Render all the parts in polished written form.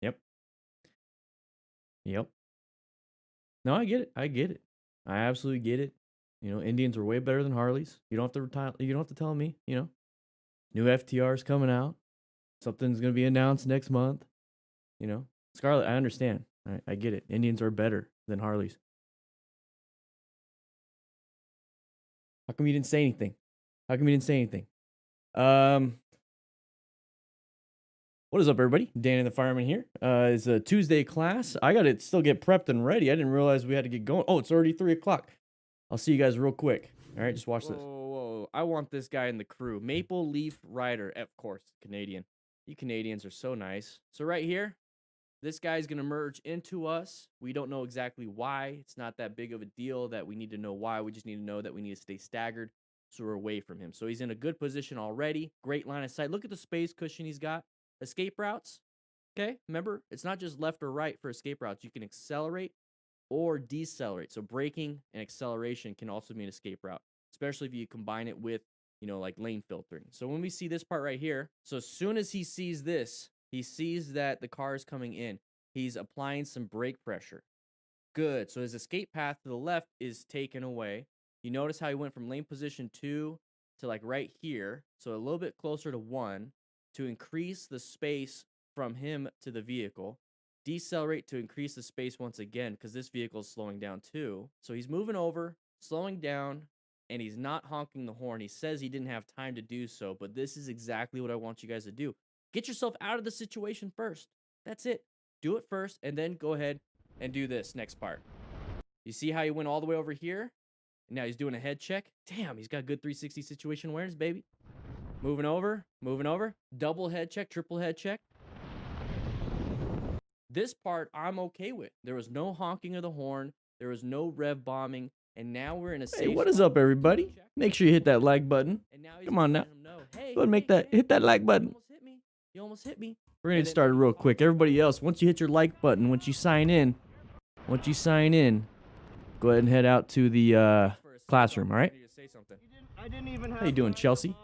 Yep. Yep. No, I get it. I get it. I absolutely get it. Indians are way better than Harleys. You don't have to retire. You don't have to tell me. New FTR's coming out. Something's gonna be announced next month. Scarlet. I understand. I get it. Indians are better than Harleys. How come you didn't say anything? How come you didn't say anything? Um, what is up, everybody? Danny the Fireman here. It's a Tuesday class. I gotta still get prepped and ready. I didn't realize we had to get going. Oh, it's already 3 o'clock. I'll see you guys real quick. All right, just watch this. Whoa. I want this guy in the crew. Maple Leaf Rider. Of course, Canadian. You Canadians are so nice. So right here, this guy's going to merge into us. We don't know exactly why. It's not that big of a deal that we need to know why. We just need to know that we need to stay staggered so we're away from him. So he's in a good position already. Great line of sight. Look at the space cushion he's got. Escape routes. Okay, remember, it's not just left or right for escape routes. You can accelerate or decelerate. So braking and acceleration can also be an escape route, especially if you combine it with, like lane filtering. So when we see this part right here, so as soon as he sees this, he sees that the car is coming in. He's applying some brake pressure. Good. So his escape path to the left is taken away. You notice how he went from lane position 2 to like right here. So a little bit closer to 1 to increase the space from him to the vehicle. Decelerate to increase the space once again because this vehicle is slowing down too. So he's moving over, slowing down, and he's not honking the horn. He says he didn't have time to do so, but this is exactly what I want you guys to do. Get yourself out of the situation first. That's it. Do it first, and then go ahead and do this next part. You see how he went all the way over here? And now he's doing a head check. Damn, he's got good 360 situation awareness, baby. Moving over. Double head check, triple head check. This part I'm okay with. There was no honking of the horn. There was no rev bombing. And now we're in a safe. Hey, what is up, everybody? Make sure you hit that like button. Come on now. Go ahead and hit that like button. You almost hit me. We're gonna get started real quick. Everybody else, once you hit your like button, once you sign in, go ahead and head out to the classroom. All right. How you doing, Chelsea?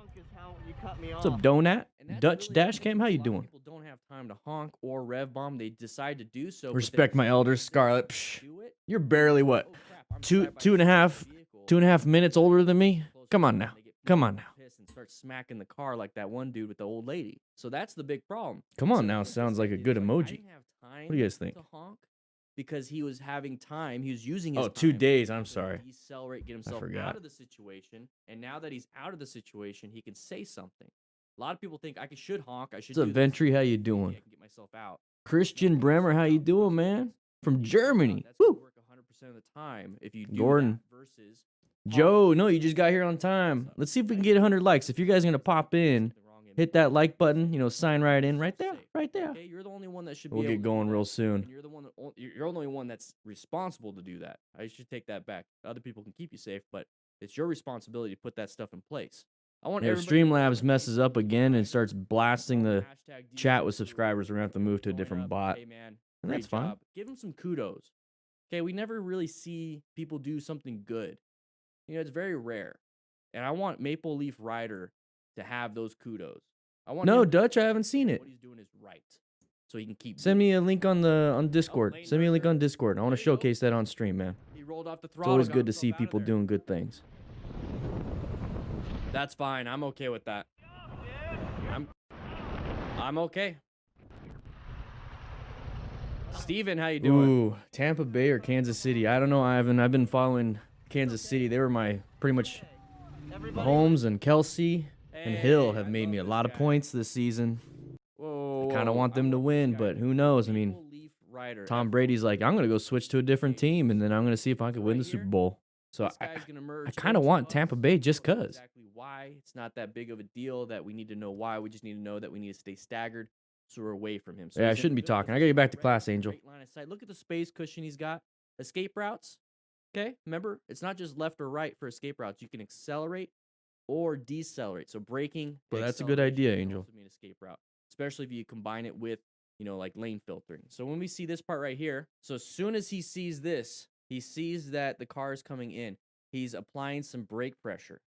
What's up, Donut? Dutch Dashcam, how you doing? People don't have time to honk or rev bomb. They decide to do so. Respect my elders, Scarlet. Psh, you're barely what? Two and a half minutes older than me? Come on now. And start smacking the car like that one dude with the old lady. So that's the big problem. Come on now, sounds like a good emoji. What do you guys think? Because he was having time. He was using his 2 days. I'm sorry. Decelerate, get himself out of the situation. And now that he's out of the situation, he can say something. A lot of people think I should honk. I should. What's up, Ventry? How you doing? I can get myself out. Christian Bremer, how you doing, man? From Germany. Woo. Work 100% of the time if you do Gordon. Versus Joe, no, you just got here on time. Let's see if we can get 100 likes. If you guys are gonna pop in, hit that like button. Sign right in, right there. Okay, you're the only one that should. We'll get going real soon. You're the one. You're the only one that's responsible to do that. I should take that back. Other people can keep you safe, but it's your responsibility to put that stuff in place. I want. If Streamlabs messes up again and starts blasting the chat with subscribers, we're gonna have to move to a different bot. Hey man, and that's fine. Give him some kudos. Okay, we never really see people do something good. It's very rare. And I want Maple Leaf Rider to have those kudos. No, Dutch, I haven't seen it. What he's doing is right. So he can keep. Send me a link on Discord. Send me a link on Discord. I want to showcase that on stream, man. He rolled off the throttle. It's always good to see people doing good things. That's fine. I'm okay with that. I'm okay. Steven, how you doing? Ooh, Tampa Bay or Kansas City? I don't know, Ivan. I've been following Kansas City. They were my pretty much Mahomes and Kelsey and Hill have made me a lot of points this season. I kind of want them to win, but who knows? I mean, Tom Brady's like, I'm going to go switch to a different team, and then I'm going to see if I can win the Super Bowl. So I kind of want Tampa Bay just because. Why? It's not that big of a deal that we need to know why. We just need to know that we need to stay staggered so we're away from him. So yeah, I shouldn't be talking. I got to get back to class, Angel. Look at the space cushion he's got. Escape routes. Okay, remember, it's not just left or right for escape routes. You can accelerate or decelerate. So braking. Well, that's a good idea, Angel. Also mean escape route, especially if you combine it with, like lane filtering. So when we see this part right here, so as soon as he sees this, he sees that the car is coming in. He's applying some brake pressure.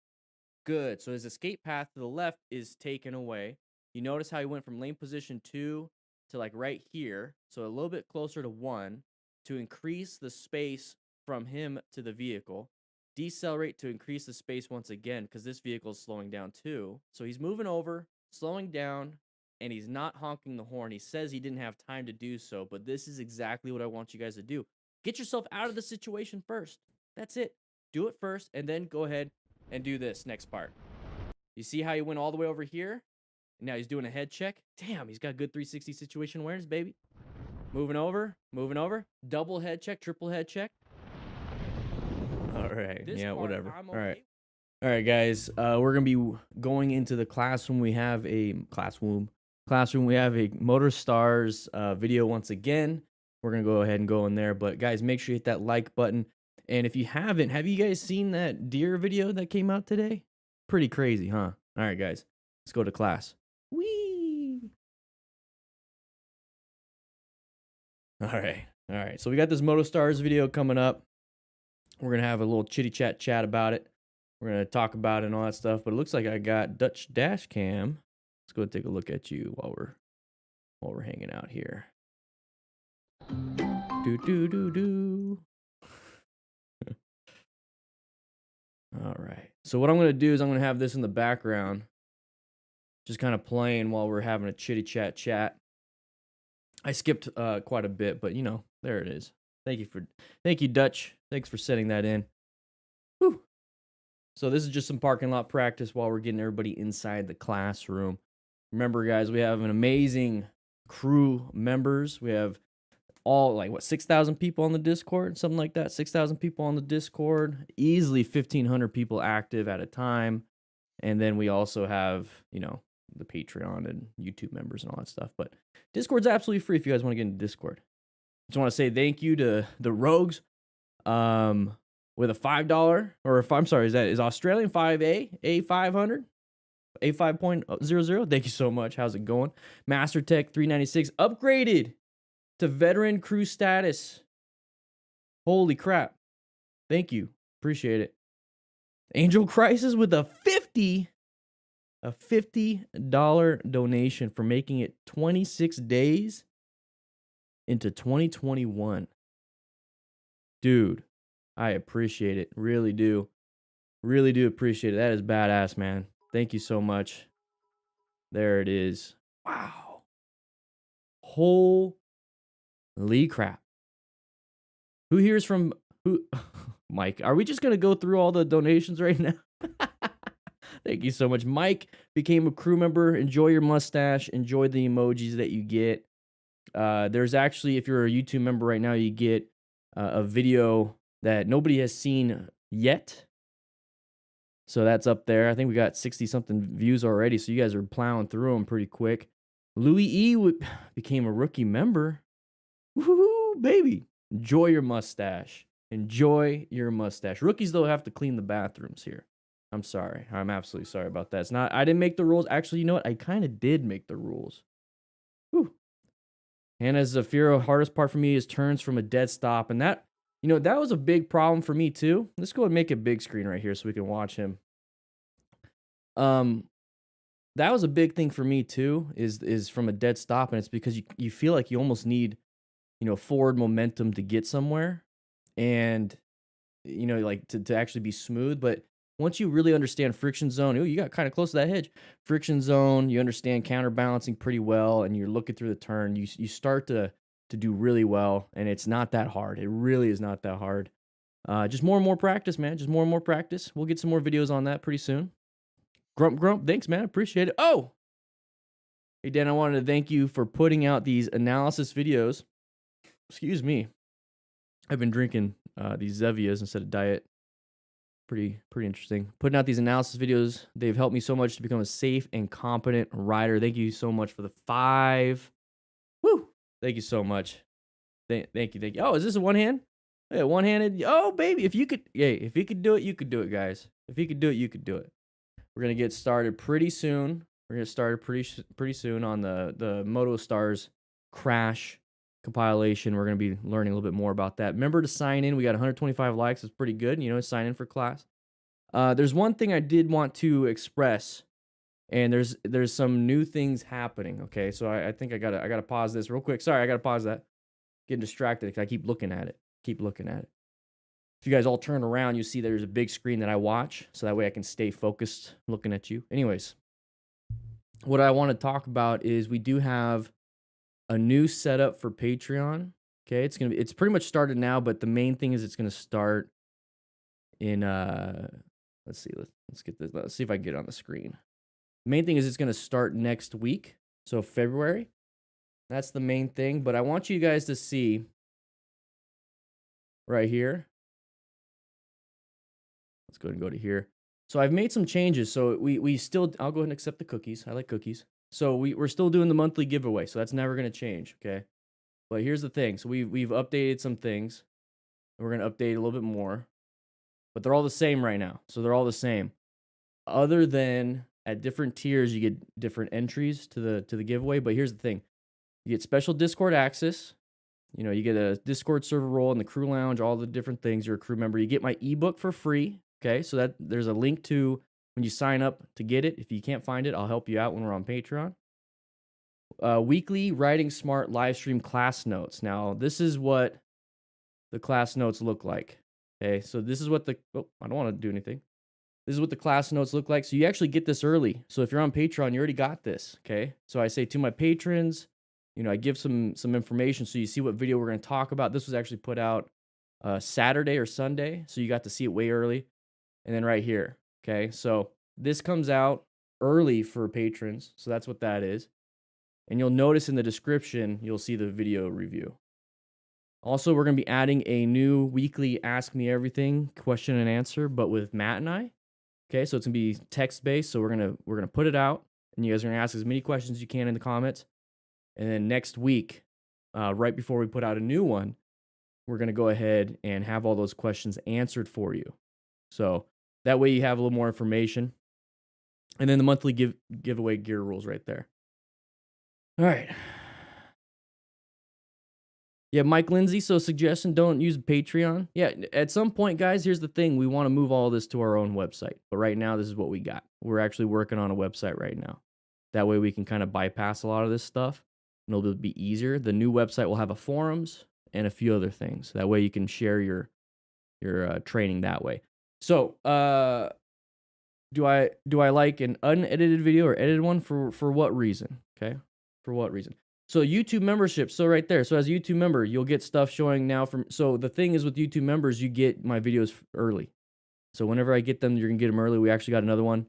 Good. So his escape path to the left is taken away. You notice how he went from lane position 2 to like right here, so a little bit closer to 1 to increase the space from him to the vehicle. Decelerate to increase the space once again because this vehicle is slowing down too. So he's moving over, slowing down, and he's not honking the horn. He says he didn't have time to do so, but this is exactly what I want you guys to do. Get yourself out of the situation first. That's it. Do it first, and then go ahead and do this next part. You see how he went all the way over here? Now he's doing a head check. Damn, he's got good 360 situation awareness, baby. Moving over, double head check, triple head check. All right, yeah, whatever. All right. All right, guys, we're going to be going into the classroom. We have a classroom. We have a Motor Stars video once again. We're going to go ahead and go in there. But, guys, make sure you hit that like button. And if you haven't, have you guys seen that deer video that came out today? Pretty crazy, huh? All right, guys, let's go to class. Whee! All right. So we got this Moto Stars video coming up. We're going to have a little chitty chat about it. We're going to talk about it and all that stuff. But it looks like I got Dutch dash cam. Let's go take a look at you while we're hanging out here. Do. All right. So what I'm going to do is I'm going to have this in the background, just kind of playing while we're having a chitty chat. I skipped quite a bit, but there it is. Thank you, Dutch. Thanks for setting that in. Whew. So this is just some parking lot practice while we're getting everybody inside the classroom. Remember, guys, we have an amazing crew members. We have all 6,000 people on the Discord, something like that. 6,000 people on the Discord, easily 1,500 people active at a time. And then we also have, the Patreon and YouTube members and all that stuff. But Discord's absolutely free if you guys want to get into Discord. Just want to say thank you to the Rogues with a $5, or if I'm sorry, is Australian 5A, A500, A5.00. Thank you so much. How's it going? Master Tech 396 upgraded to veteran crew status. Holy crap. Thank you. Appreciate it. Angel Crisis with a $50 donation for making it 26 days into 2021. Dude, I appreciate it. Really do. Really do appreciate it. That is badass, man. Thank you so much. There it is. Wow. Holy crap. Who hears from who? Mike, are we just going to go through all the donations right now? Thank you so much. Mike became a crew member. Enjoy your mustache. Enjoy the emojis that you get. There's actually, if you're a YouTube member right now, you get a video that nobody has seen yet. So that's up there. I think we got 60-something views already, so you guys are plowing through them pretty quick. Louis E. became a rookie member. Woohoo, baby. Enjoy your mustache. Enjoy your mustache. Rookies, though, have to clean the bathrooms here. I'm sorry. I'm absolutely sorry about that. It's not. I didn't make the rules. Actually, you know what? I kind of did make the rules. Whew. Hannah Zafiro, hardest part for me is turns from a dead stop. And that, that was a big problem for me too. Let's go and make a big screen right here so we can watch him. That was a big thing for me too, is from a dead stop. And it's because you feel like you almost need, forward momentum to get somewhere. And, to actually be smooth. But once you really understand friction zone, you got kind of close to that hedge. Friction zone, you understand counterbalancing pretty well, and you're looking through the turn. You start to do really well, and it's not that hard. It really is not that hard. Just more and more practice, man. Just more and more practice. We'll get some more videos on that pretty soon. Grump, thanks, man. Appreciate it. Oh! Hey, Dan, I wanted to thank you for putting out these analysis videos. Excuse me. I've been drinking these Zevias instead of diet. Pretty interesting. Putting out these analysis videos, they've helped me so much to become a safe and competent rider. Thank you so much for the 5. Woo! Thank you so much. Thank you. Oh, is this a one hand? Yeah, one-handed. Oh, baby, if you could do it, you could do it, guys. If you could do it, you could do it. We're gonna get started pretty soon. We're gonna start pretty soon on the Moto Stars crash compilation. We're going to be learning a little bit more about that. Remember to sign in. We got 125 likes. It's pretty good. Sign in for class. There's one thing I did want to express and there's some new things happening. Okay, so I think I gotta pause this real quick. Sorry, I gotta pause that. Getting distracted because I keep looking at it. Keep looking at it. If you guys all turn around, you see there's a big screen that I watch, so that way I can stay focused looking at you. Anyways, what I want to talk about is we do have a new setup for Patreon. Okay, it's pretty much started now, but the main thing is it's gonna start in let's see, let's get this. Let's see if I can get it on the screen. The main thing is it's gonna start next week, so February. That's the main thing. But I want you guys to see right here. Let's go ahead and go to here. So I've made some changes. So we still, I'll go ahead and accept the cookies. I like cookies. So we're still doing the monthly giveaway. So that's never going to change. Okay. But here's the thing. So we've updated some things. And we're going to update a little bit more. But they're all the same right now. So they're all the same. Other than at different tiers, you get different entries to the giveaway. But here's the thing. You get special Discord access. You know, you get a Discord server role in the crew lounge, all the different things. You're a crew member. You get my ebook for free. Okay, so that there's a link to when you sign up to get it. If you can't find it, I'll help you out when we're on Patreon. Weekly Writing S.M.A.R.T live stream class notes. Now, this is what the class notes look like. Okay, so this is what I don't want to do anything. This is what the class notes look like. So you actually get this early. So if you're on Patreon, you already got this. Okay, so I say to my patrons, you know, I give some information so you see what video we're going to talk about. This was actually put out Saturday or Sunday, so you got to see it way early. And then right here, okay? So this comes out early for patrons, so that's what that is. And you'll notice in the description, you'll see the video review. Also, we're going to be adding a new weekly Ask Me Everything question and answer, but with Matt and I. Okay, so it's going to be text-based, so we're going to put it out, and you guys are going to ask as many questions as you can in the comments. And then next week, right before we put out a new one, we're going to go ahead and have all those questions answered for you. So that way you have a little more information. And then the monthly giveaway gear rules right there. All right. Yeah, Mike Lindsay, so suggestion, don't use Patreon. Yeah, at some point, guys, here's the thing. We want to move all this to our own website. But right now, this is what we got. We're actually working on a website right now. That way we can kind of bypass a lot of this stuff. And it'll be easier. The new website will have a forums and a few other things. That way you can share your training that way. So, do I like an unedited video or edited one for what reason? Okay, for what reason? So YouTube membership. So right there. So as a YouTube member, you'll get stuff showing now from. So the thing is with YouTube members, you get my videos early. So whenever I get them, you're gonna get them early. We actually got another one.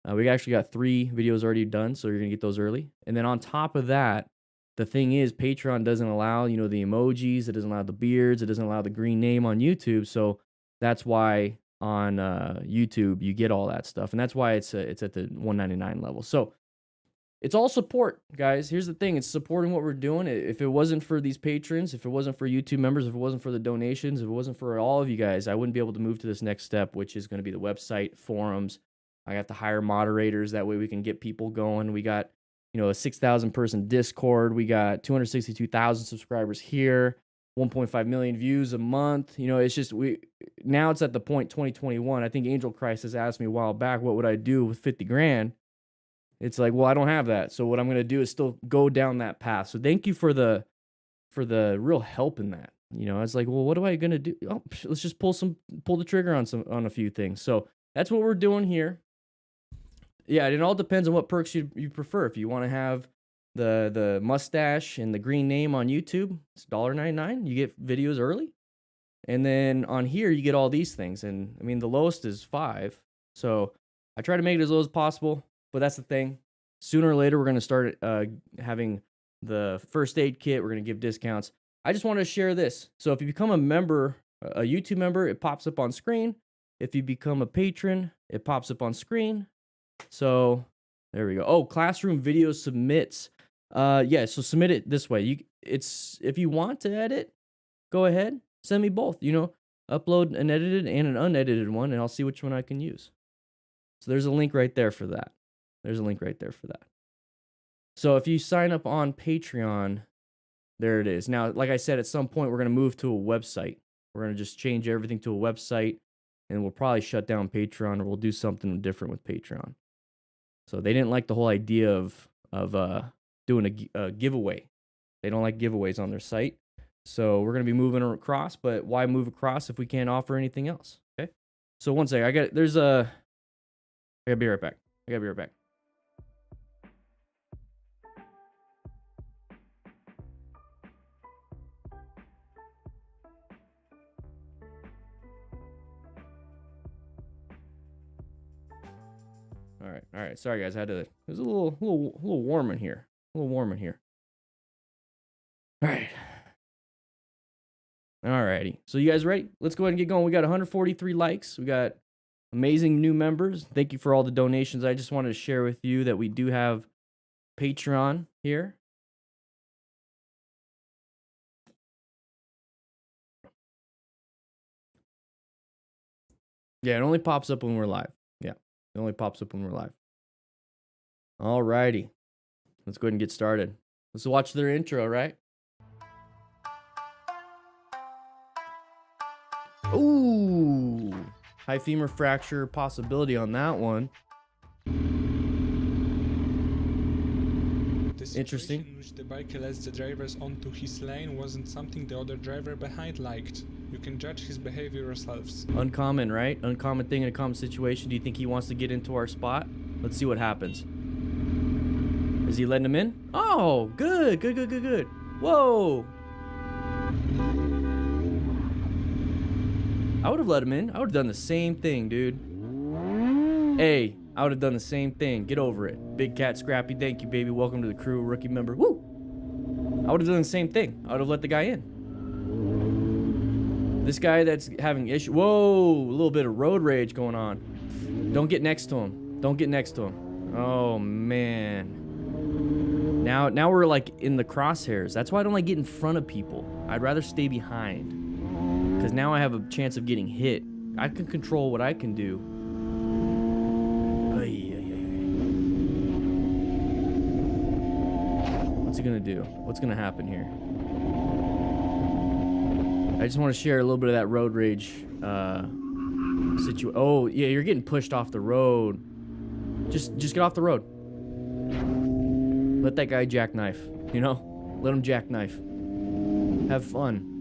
We actually got 3 videos already done, so you're gonna get those early. And then on top of that, the thing is, Patreon doesn't allow, you know, the emojis. It doesn't allow the beards. It doesn't allow the green name on YouTube. So that's why on YouTube you get all that stuff, and that's why it's at the $1.99 level. So it's all support, guys. Here's the thing: it's supporting what we're doing. If it wasn't for these patrons, if it wasn't for YouTube members, if it wasn't for the donations, if it wasn't for all of you guys, I wouldn't be able to move to this next step, which is going to be the website, forums. I got to hire moderators. That way we can get people going. We got, you know, a 6,000 person Discord. We got 262,000 subscribers here. 1.5 million views a month. You know, it's just now it's at the point 2021. I think Angel Christ has asked me a while back, what would I do with 50 grand? It's like, well, I don't have that. So what I'm going to do is still go down that path. So thank you for the real help in that. You know, it's like, well, what am I going to do? Oh, let's just pull the trigger on a few things. So that's what we're doing here. Yeah, it all depends on what perks you prefer. If you want to have the mustache and the green name on YouTube, it's $1.99. You get videos early. And then on here, you get all these things. And I mean, the lowest is $5. So I try to make it as low as possible. But that's the thing. Sooner or later, we're going to start having the first aid kit. We're going to give discounts. I just want to share this. So if you become a member, a YouTube member, it pops up on screen. If you become a patron, it pops up on screen. So there we go. Oh, classroom video submits. Yeah, so submit it this way. If you want to edit, go ahead. Send me both. You know, upload an edited and an unedited one, and I'll see which one I can use. So there's a link right there for that. So if you sign up on Patreon, there it is. Now, like I said, at some point, we're going to move to a website. We're going to just change everything to a website, and we'll probably shut down Patreon, or we'll do something different with Patreon. So they didn't like the whole idea of doing a giveaway. They don't like giveaways on their site. So we're going to be moving across, but why move across if we can't offer anything else? Okay. So one second, I gotta be right back. I gotta be right back. All right. Sorry guys, it was a little warm in here. A little warm in here. All right. Alrighty. So you guys ready? Let's go ahead and get going. We got 143 likes. We got amazing new members. Thank you for all the donations. I just wanted to share with you that we do have Patreon here. Yeah, it only pops up when we're live. Yeah, it only pops up when we're live. Alrighty. Let's go ahead and get started. Let's watch their intro, right? Ooh, high femur fracture possibility on that one. Interesting. In which the biker lets the drivers onto his lane wasn't something the other driver behind liked. You can judge his behavior yourselves. Uncommon, right? Uncommon thing in a common situation. Do you think he wants to get into our spot? Let's see what happens. Is he letting him in? Oh, good. Whoa. I would have let him in. I would have done the same thing, dude. Hey, I would have done the same thing. Get over it. Big Cat Scrappy, thank you, baby. Welcome to the crew, rookie member. Woo! I would have done the same thing. I would have let the guy in. This guy that's having issue. Whoa, a little bit of road rage going on. Don't get next to him. Don't get next to him. Oh, man. Now we're like in the crosshairs. That's why I don't like getting in front of people. I'd rather stay behind. Because now I have a chance of getting hit. I can control what I can do. What's he gonna do? What's gonna happen here? I just want to share a little bit of that road rage situation. Oh, yeah, you're getting pushed off the road. Just get off the road. Let that guy jackknife, you know? Let him jackknife. Have fun.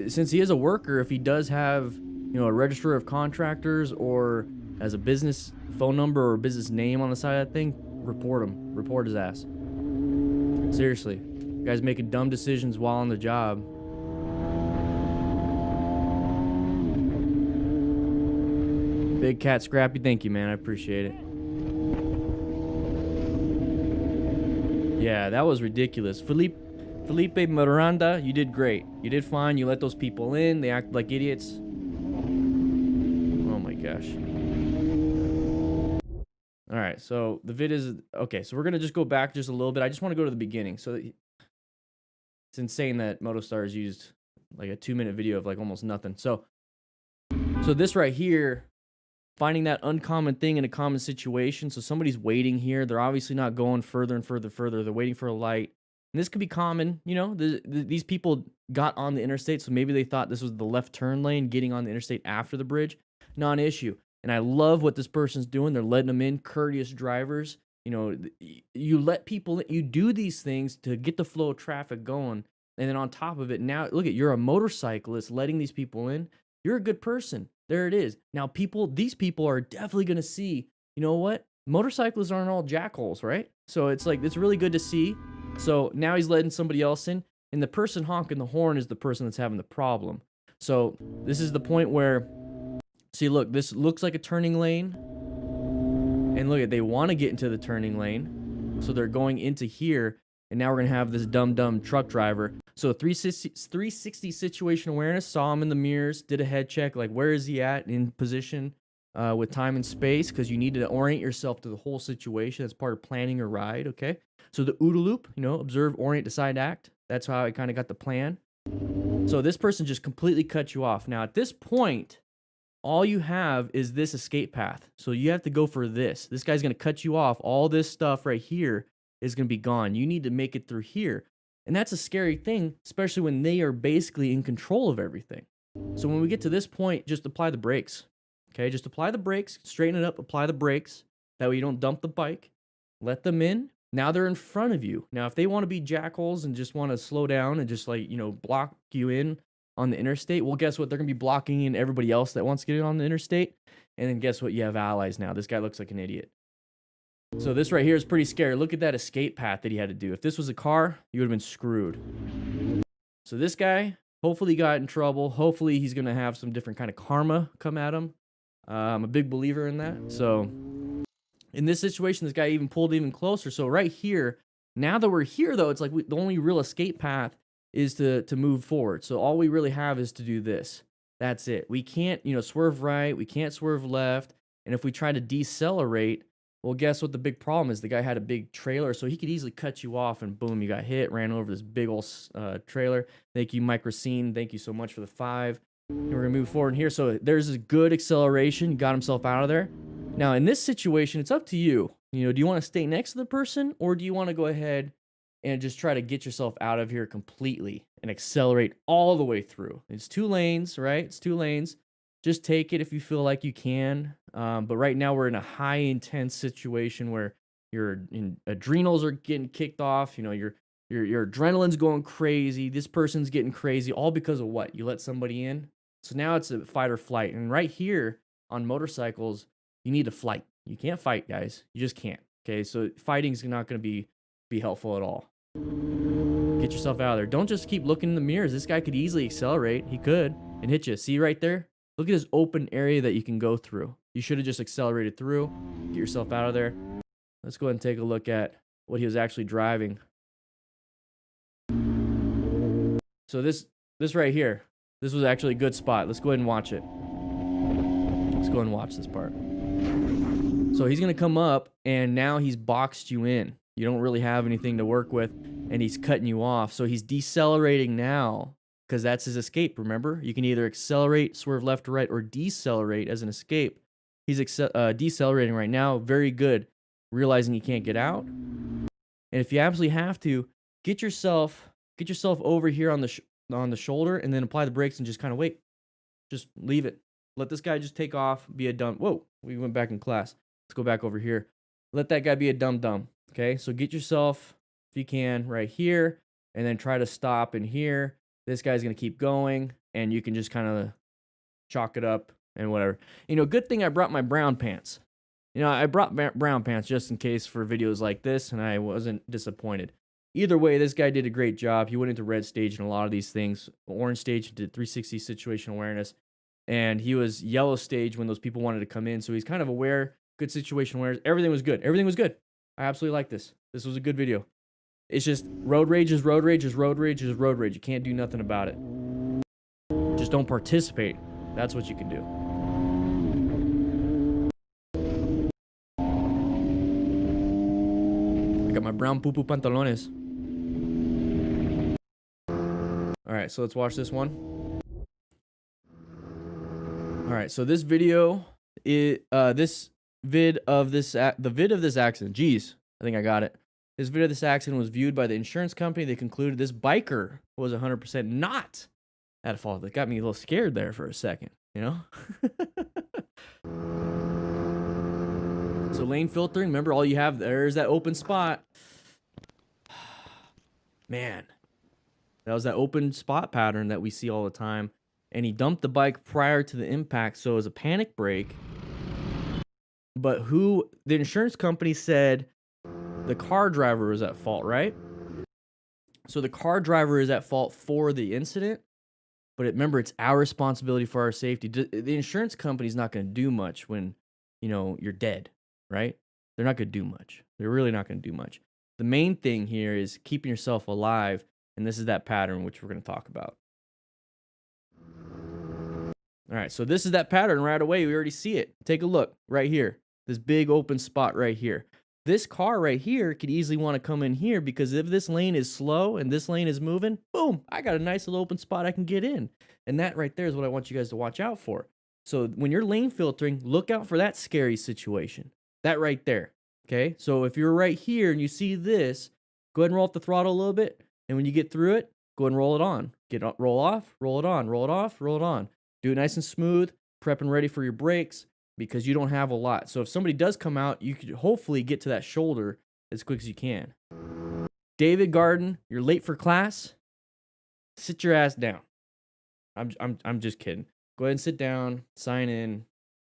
Since he is a worker, if he does have, you know, a register of contractors or as a business phone number or business name on the side of that thing, report him. Report his ass. Seriously. Guy's making dumb decisions while on the job. Big Cat Scrappy, thank you, man. I appreciate it. Yeah, that was ridiculous. Felipe Miranda, you did great. You did fine. You let those people in. They acted like idiots. Oh my gosh. All right, so the vid is... Okay, so we're going to just go back just a little bit. I just want to go to the beginning. So it's insane that MotoStars used like a 2-minute video of like almost nothing. So this right here, finding that uncommon thing in a common situation. So somebody's waiting here. They're obviously not going further and further. They're waiting for a light. And this could be common, you know, these people got on the interstate, so maybe they thought this was the left turn lane, getting on the interstate after the bridge, non-issue. And I love what this person's doing. They're letting them in, courteous drivers. You know, you let people in, you do these things to get the flow of traffic going. And then on top of it, now, look at, you're a motorcyclist letting these people in. You're a good person. There it is. Now, these people are definitely going to see, you know what? Motorcyclists aren't all jackholes, right? So it's like, it's really good to see. So now he's letting somebody else in, and the person honking the horn is the person that's having the problem. So this is the point where, see, look, this looks like a turning lane. And look, they want to get into the turning lane. So they're going into here, and now we're going to have this dumb truck driver. So 360 situation awareness, saw him in the mirrors, did a head check, like where is he at in position with time and space, because you need to orient yourself to the whole situation. That's part of planning your ride, okay? So the OODA loop, you know, observe, orient, decide, act. That's how I kind of got the plan. So this person just completely cut you off. Now, at this point, all you have is this escape path. So you have to go for this. This guy's going to cut you off. All this stuff right here is going to be gone. You need to make it through here. And that's a scary thing, especially when they are basically in control of everything. So when we get to this point, just apply the brakes. Okay, just apply the brakes, straighten it up, apply the brakes. That way you don't dump the bike. Let them in. Now they're in front of you. Now, if they want to be jackals and just want to slow down and just like, block you in on the interstate, well, guess what? They're going to be blocking in everybody else that wants to get in on the interstate. And then guess what? You have allies now. This guy looks like an idiot. So this right here is pretty scary. Look at that escape path that he had to do. If this was a car, you would have been screwed. So this guy hopefully got in trouble. Hopefully he's going to have some different kind of karma come at him. I'm a big believer in that. So in this situation, this guy even pulled even closer. So right here, now that we're here, though, it's like the only real escape path is to move forward. So all we really have is to do this. That's it. We can't, swerve right. We can't swerve left. And if we try to decelerate, well, guess what the big problem is? The guy had a big trailer, so he could easily cut you off, and boom, you got hit, ran over this big old trailer. Thank you, Microscene. Thank you so much for the 5. And we're going to move forward here. So there's a good acceleration. Got himself out of there. Now, in this situation, it's up to you. Do you want to stay next to the person, or do you want to go ahead and just try to get yourself out of here completely and accelerate all the way through? It's 2 lanes, right? It's 2 lanes. Just take it if you feel like you can. But right now, we're in a high intense situation where your adrenals are getting kicked off. Your adrenaline's going crazy. This person's getting crazy, all because of what? You let somebody in. So now it's a fight or flight. And right here on motorcycles, you need to flight. You can't fight, guys. You just can't. Okay, so fighting's not going to be helpful at all. Get yourself out of there. Don't just keep looking in the mirrors. This guy could easily accelerate. He could and hit you. See right there? Look at this open area that you can go through. You should have just accelerated through. Get yourself out of there. Let's go ahead and take a look at what he was actually driving. So this right here, this was actually a good spot. Let's go ahead and watch it. Let's go ahead and watch this part. So he's going to come up, and now he's boxed you in. You don't really have anything to work with, and he's cutting you off. So he's decelerating now because that's his escape, remember? You can either accelerate, swerve left or right, or decelerate as an escape. He's decelerating right now. Very good. Realizing he can't get out. And if you absolutely have to, get yourself over here on the shoulder, and then apply the brakes and just kind of wait. Just leave it. Let this guy just take off, be a dumb. Whoa, we went back in class. Let's go back over here. Let that guy be a dumb. Okay, so get yourself, if you can, right here, and then try to stop in here. This guy's going to keep going, and you can just kind of chalk it up and whatever. Good thing I brought my brown pants. I brought brown pants just in case for videos like this, and I wasn't disappointed. Either way, this guy did a great job. He went into red stage and a lot of these things. Orange stage, did 360 situational awareness. And he was yellow stage when those people wanted to come in. So he's kind of aware, good situational awareness. Everything was good. Everything was good. I absolutely like this. This was a good video. It's just road rage is road rage is road rage is road rage. You can't do nothing about it. Just don't participate. That's what you can do. I got my brown poo-poo pantalones. All right, so let's watch this one. All right, so this video is the vid of this accident. Jeez, I think I got it. This video of this accident was viewed by the insurance company. They concluded this biker was 100% not at fault. That got me a little scared there for a second, So lane filtering, remember all you have there's that open spot. Man, that was that open spot pattern that we see all the time. And he dumped the bike prior to the impact, so it was a panic brake. But the insurance company said the car driver was at fault, right? So the car driver is at fault for the incident, but remember, it's our responsibility for our safety. The insurance company's not going to do much when, you're dead, right? They're not going to do much. They're really not going to do much. The main thing here is keeping yourself alive, and this is that pattern which we're going to talk about. All right, so this is that pattern right away. We already see it. Take a look right here. This big open spot right here. This car right here could easily want to come in here because if this lane is slow and this lane is moving, boom, I got a nice little open spot I can get in. And that right there is what I want you guys to watch out for. So when you're lane filtering, look out for that scary situation. That right there, okay? So if you're right here and you see this, go ahead and roll up the throttle a little bit. And when you get through it, go ahead and roll it on. Roll off, roll it on, roll it off, roll it on. Do it nice and smooth, prep and ready for your brakes. because you don't have a lot. So if somebody does come out, you could hopefully get to that shoulder as quick as you can. David Garden, you're late for class. Sit your ass down. I'm just kidding. Go ahead and sit down, sign in.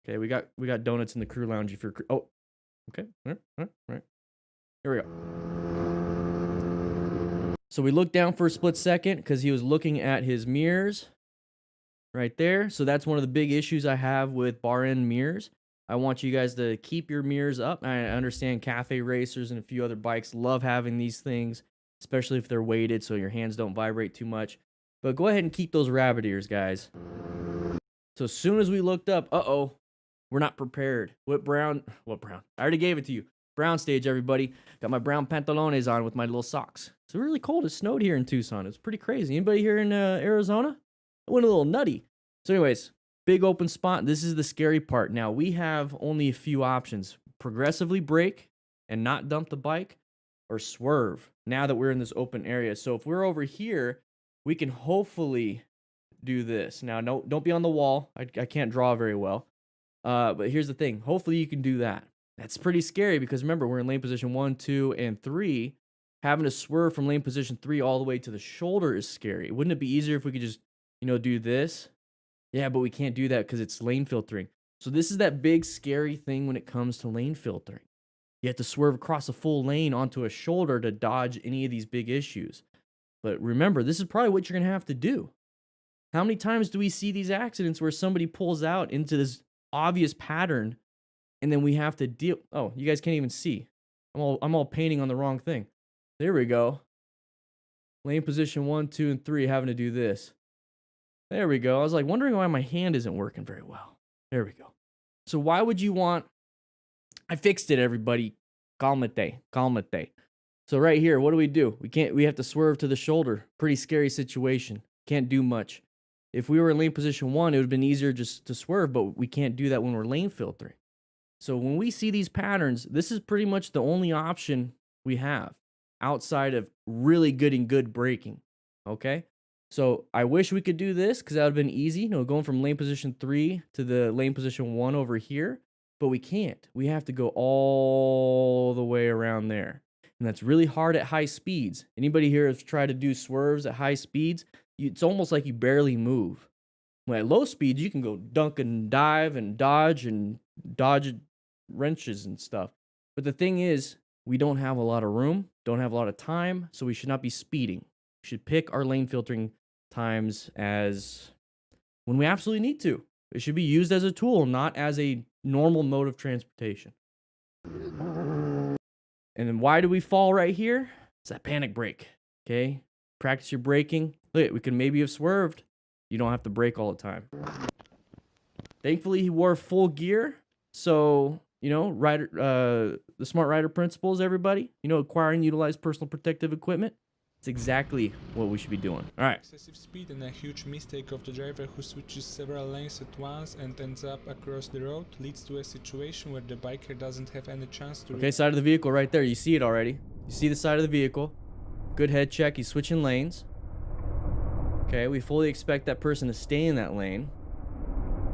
Okay, we got donuts in the crew lounge if you're okay. All right. Here we go. So we looked down for a split second because he was looking at his mirrors right there. So that's one of the big issues I have with bar end mirrors. I want you guys to keep your mirrors up. I understand cafe racers and a few other bikes love having these things, especially if they're weighted so your hands don't vibrate too much. But go ahead and keep those rabbit ears, guys. So as soon as we looked up, we're not prepared. What brown? I already gave it to you. Brown stage, everybody. Got my brown pantalones on with my little socks. It's really cold. It snowed here in Tucson. It's pretty crazy. Anybody here in Arizona? I went a little nutty. So anyways, big open spot. This is the scary part. Now, we have only a few options. Progressively brake and not dump the bike, or swerve now that we're in this open area. So if we're over here, we can hopefully do this. Now, no, don't be on the wall. I can't draw very well. But here's the thing. Hopefully you can do that. That's pretty scary because remember, we're in lane position 1, 2, and 3. Having to swerve from lane position 3 all the way to the shoulder is scary. Wouldn't it be easier if we could just, do this? Yeah, but we can't do that because it's lane filtering. So this is that big scary thing when it comes to lane filtering. You have to swerve across a full lane onto a shoulder to dodge any of these big issues. But remember, this is probably what you're going to have to do. How many times do we see these accidents where somebody pulls out into this obvious pattern and then we have to deal? Oh, you guys can't even see. I'm all painting on the wrong thing. There we go. Lane position 1, 2, and 3 having to do this. There we go. I was like wondering why my hand isn't working very well. There we go. So why would you want... I fixed it, everybody. Calmate. So right here, what do? We have to swerve to the shoulder. Pretty scary situation. Can't do much. If we were in lane position 1, it would have been easier just to swerve, but we can't do that when we're lane filtering. So when we see these patterns, this is pretty much the only option we have outside of really good braking. Okay? So I wish we could do this because that would have been easy, going from lane position 3 to the lane position 1 over here, but we can't. We have to go all the way around there. And that's really hard at high speeds. Anybody here has tried to do swerves at high speeds? It's almost like you barely move. When at low speeds, you can go dunk and dive and dodge wrenches and stuff. But the thing is, we don't have a lot of room, don't have a lot of time, so we should not be speeding. We should pick our lane filtering times as when we absolutely need to. It should be used as a tool, not as a normal mode of transportation. And then why do we fall right here? It's that panic brake. Okay? Practice your braking. Look, we could maybe have swerved. You don't have to brake all the time. Thankfully, he wore full gear. So, rider, the smart rider principles, everybody. Acquire and utilize personal protective equipment. It's exactly what we should be doing. All right. Excessive speed and a huge mistake of the driver who switches several lanes at once and ends up across the road leads to a situation where the biker doesn't have any chance to... Okay, side of the vehicle right there. You see it already. You see the side of the vehicle. Good head check. He's switching lanes. Okay, we fully expect that person to stay in that lane.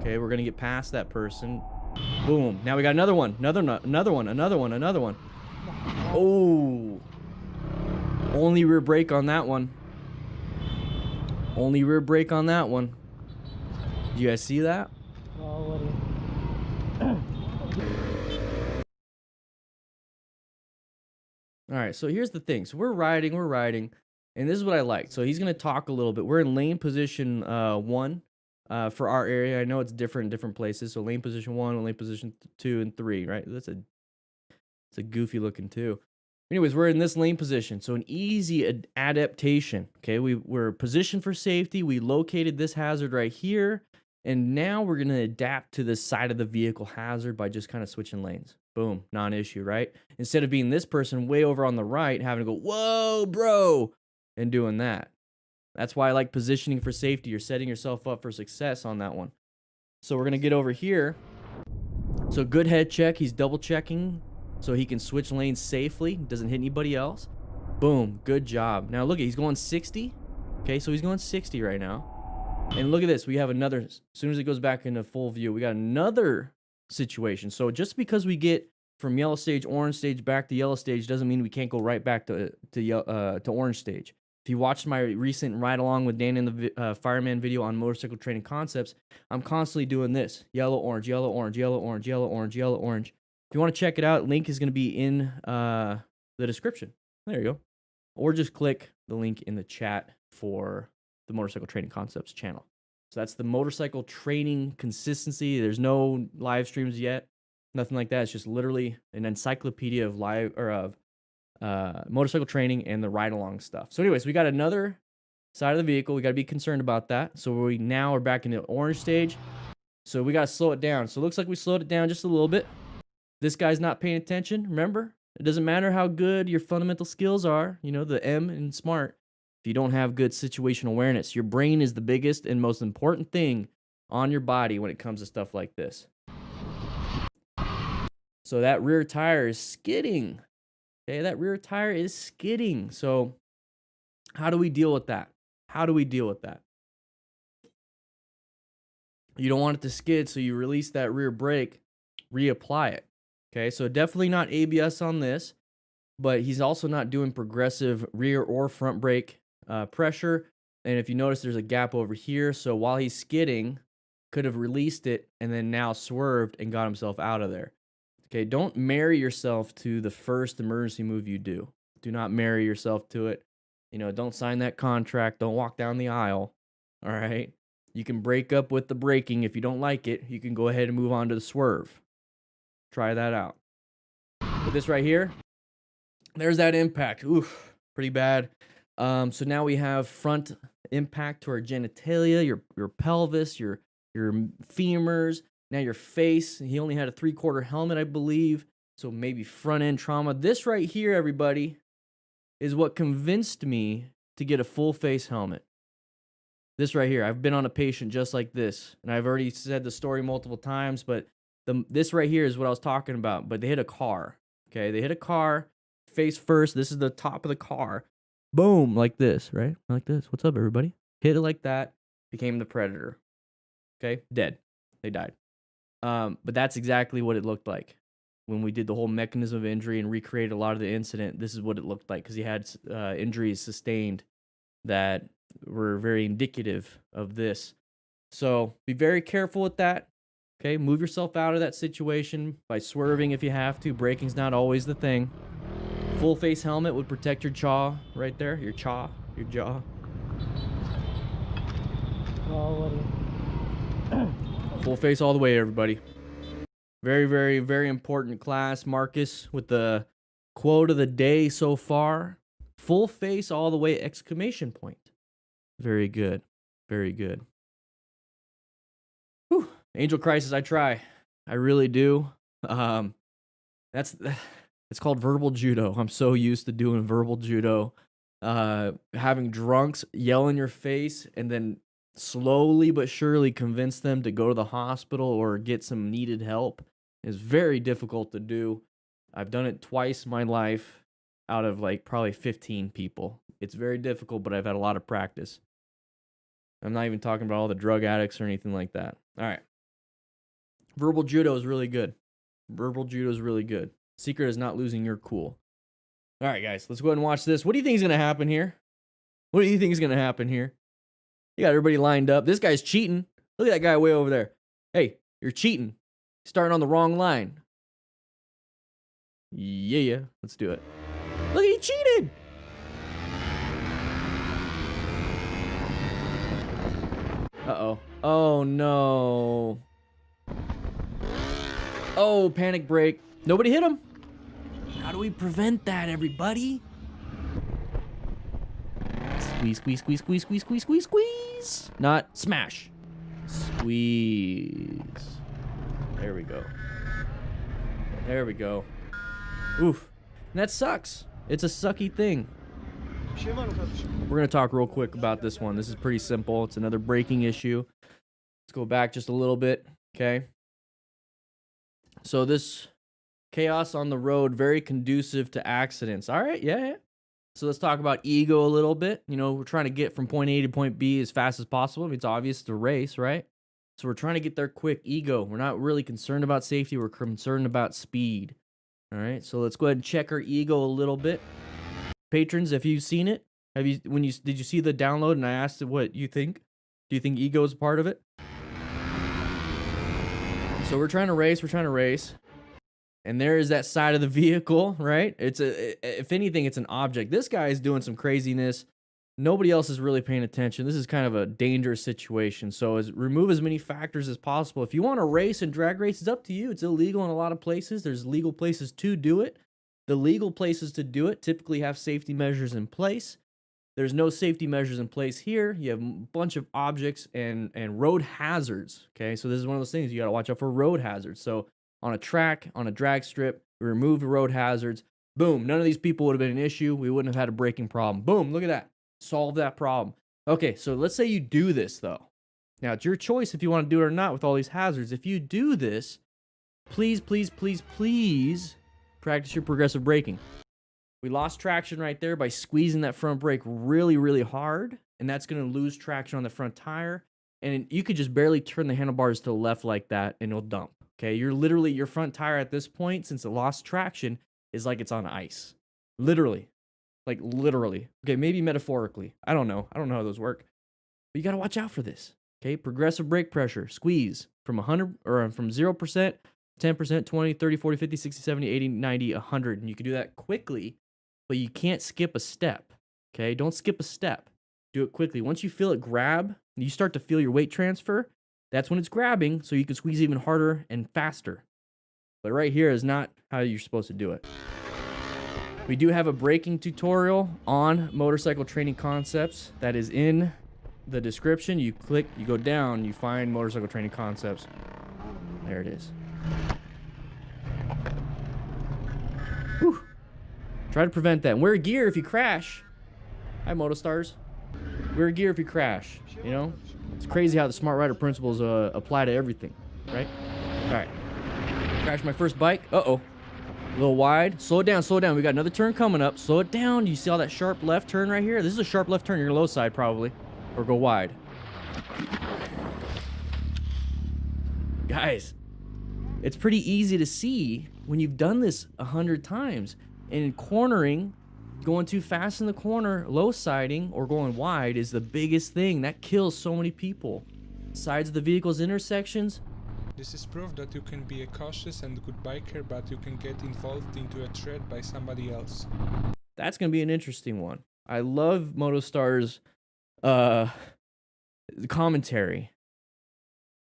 Okay, we're going to get past that person. Boom. Now we got another one. Another one. Oh. Only rear brake on that one. Do you guys see that? Alright, so here's the thing. So we're riding, and this is what I like. So he's going to talk a little bit. We're in lane position 1 for our area. I know it's different in different places. So lane position 1, lane position 2, and 3, right? It's a goofy looking 2. Anyways, we're in this lane position, so an easy adaptation. Okay, we're positioned for safety. We located this hazard right here, and now we're going to adapt to this side of the vehicle hazard by just kind of switching lanes. Boom, non-issue, right? Instead of being this person way over on the right, having to go, whoa, bro, and doing that. That's why I like positioning for safety. You're setting yourself up for success on that one. So we're going to get over here. So good head check. He's double checking so he can switch lanes safely. Doesn't hit anybody else. Boom. Good job. Now look, he's going 60. Okay, so he's going 60 right now. And look at this. We have another, as soon as it goes back into full view, we got another situation. So just because we get from yellow stage, orange stage back to yellow stage doesn't mean we can't go right back to orange stage. If you watched my recent ride along with Dan in the fireman video on motorcycle training concepts, I'm constantly doing this: yellow, orange, yellow, orange, yellow, orange, yellow, orange, yellow, orange. If you want to check it out, link is going to be in the description. There you go. Or just click the link in the chat for the motorcycle training concepts channel. So that's the motorcycle training consistency. There's no live streams yet, nothing like that. It's just literally an encyclopedia of live or of motorcycle training and the ride along stuff. So anyways, we got another side of the vehicle. We got to be concerned about that. So we now are back in the orange stage. So we got to slow it down. So it looks like we slowed it down just a little bit. This guy's not paying attention. Remember, it doesn't matter how good your fundamental skills are, you know, the M in SMART. If you don't have good situational awareness, your brain is the biggest and most important thing on your body when it comes to stuff like this. So that rear tire is skidding. Okay, that rear tire is skidding. So how do we deal with that? How do we deal with that? You don't want it to skid, so you release that rear brake, reapply it. Okay, so definitely not ABS on this, but he's also not doing progressive rear or front brake pressure. And if you notice, there's a gap over here. So while he's skidding, could have released it and then now swerved and got himself out of there. Okay, don't marry yourself to the first emergency move you do. Do not marry yourself to it. You know, don't sign that contract. Don't walk down the aisle. All right. You can break up with the braking. If you don't like it, you can go ahead and move on to the swerve. Try that out. But this right here, there's that impact. Oof, pretty bad. So now we have front impact to our genitalia, your pelvis, your femurs, now your face. He only had a 3/4 helmet, I believe. So maybe front end trauma. This right here, everybody, is what convinced me to get a full face helmet. This right here, I've been on a patient just like this, and I've already said the story multiple times, but this right here is what I was talking about. But they hit a car. Okay, they hit a car face first. This is the top of the car. Boom, like this, right? Like this. What's up, everybody? Hit it like that. Became the predator. Okay, dead. They died. But that's exactly what it looked like when we did the whole mechanism of injury and recreated a lot of the incident. This is what it looked like because he had injuries sustained that were very indicative of this. So be very careful with that. Okay, move yourself out of that situation by swerving if you have to. Braking's not always the thing. Full face helmet would protect your jaw right there. Your jaw. Full face all the way, everybody. Very, very, very important class. Marcus with the quote of the day so far. Full face all the way, exclamation point. Very good. Very good. Whew. Angel Crisis, I try. I really do. It's called verbal judo. I'm so used to doing verbal judo. Having drunks yell in your face and then slowly but surely convince them to go to the hospital or get some needed help is very difficult to do. I've done it twice in my life out of like probably 15 people. It's very difficult, but I've had a lot of practice. I'm not even talking about all the drug addicts or anything like that. All right. Verbal judo is really good. Secret is not losing your cool. All right, guys, let's go ahead and watch this. What do you think is going to happen here? You got everybody lined up. This guy's cheating. Look at that guy way over there. Hey, you're cheating. Starting on the wrong line. Yeah. Let's do it. Look, he cheated. Uh-oh. Oh, no. Oh, panic brake. Nobody hit him. How do we prevent that, everybody? Squeeze. Not smash. Squeeze. There we go. Oof. And that sucks. It's a sucky thing. We're going to talk real quick about this one. This is pretty simple. It's another braking issue. Let's go back just a little bit. Okay. So this chaos on the road, very conducive to accidents. All right. Yeah. So let's talk about ego a little bit. You know, we're trying to get from point A to point B as fast as possible. I mean, it's obvious it's a race, right? So we're trying to get there quick. Ego. We're not really concerned about safety. We're concerned about speed. All right. So let's go ahead and check our ego a little bit. Patrons, if you've seen it, did you see the download and I asked what you think? Do you think ego is a part of it? So we're trying to race. And there is that side of the vehicle, right? If anything, it's an object. This guy is doing some craziness. Nobody else is really paying attention. This is kind of a dangerous situation. So remove as many factors as possible. If you want to race and drag race, it's up to you. It's illegal in a lot of places. There's legal places to do it. The legal places to do it typically have safety measures in place. There's no safety measures in place here. You have a bunch of objects and road hazards, okay? So this is one of those things you got to watch out for road hazards. So on a track, on a drag strip, we remove the road hazards. Boom, none of these people would have been an issue. We wouldn't have had a braking problem. Boom, look at that. Solve that problem. Okay, so let's say you do this, though. Now, it's your choice if you want to do it or not with all these hazards. If you do this, please, please, please, please practice your progressive braking. We lost traction right there by squeezing that front brake really, really hard, and that's going to lose traction on the front tire. And you could just barely turn the handlebars to the left like that, and it'll dump. Okay, your front tire at this point, since it lost traction, is like it's on ice. Literally. Like literally. Okay, maybe metaphorically. I don't know. I don't know how those work. But you got to watch out for this. Okay, progressive brake pressure, squeeze from 100 or from 0%, 10%, 20, 30, 40, 50, 60, 70, 80, 90, 100. And you can do that quickly, but you can't skip a step. Okay, don't skip a step. Do it quickly. Once you feel it grab, and you start to feel your weight transfer, that's when it's grabbing, so you can squeeze even harder and faster. But right here is not how you're supposed to do it. We do have a braking tutorial on Motorcycle Training Concepts that is in the description. You click, you go down, you find Motorcycle Training Concepts. There it is. Whew. Try to prevent that. And wear gear if you crash. Hi, Motostars. Wear gear if you crash. You know? It's crazy how the Smart Rider principles apply to everything, right? All right. Crashed my first bike. Uh-oh. A little wide. Slow it down, slow it down. We got another turn coming up. Slow it down. You see all that sharp left turn right here? This is a sharp left turn. Your low side, probably. Or go wide. Guys, it's pretty easy to see when you've done this 100 times. And in cornering, going too fast in the corner, low siding, or going wide is the biggest thing. That kills so many people. Sides of the vehicle's intersections. This is proof that you can be a cautious and good biker, but you can get involved into a threat by somebody else. That's going to be an interesting one. I love Motostar's commentary.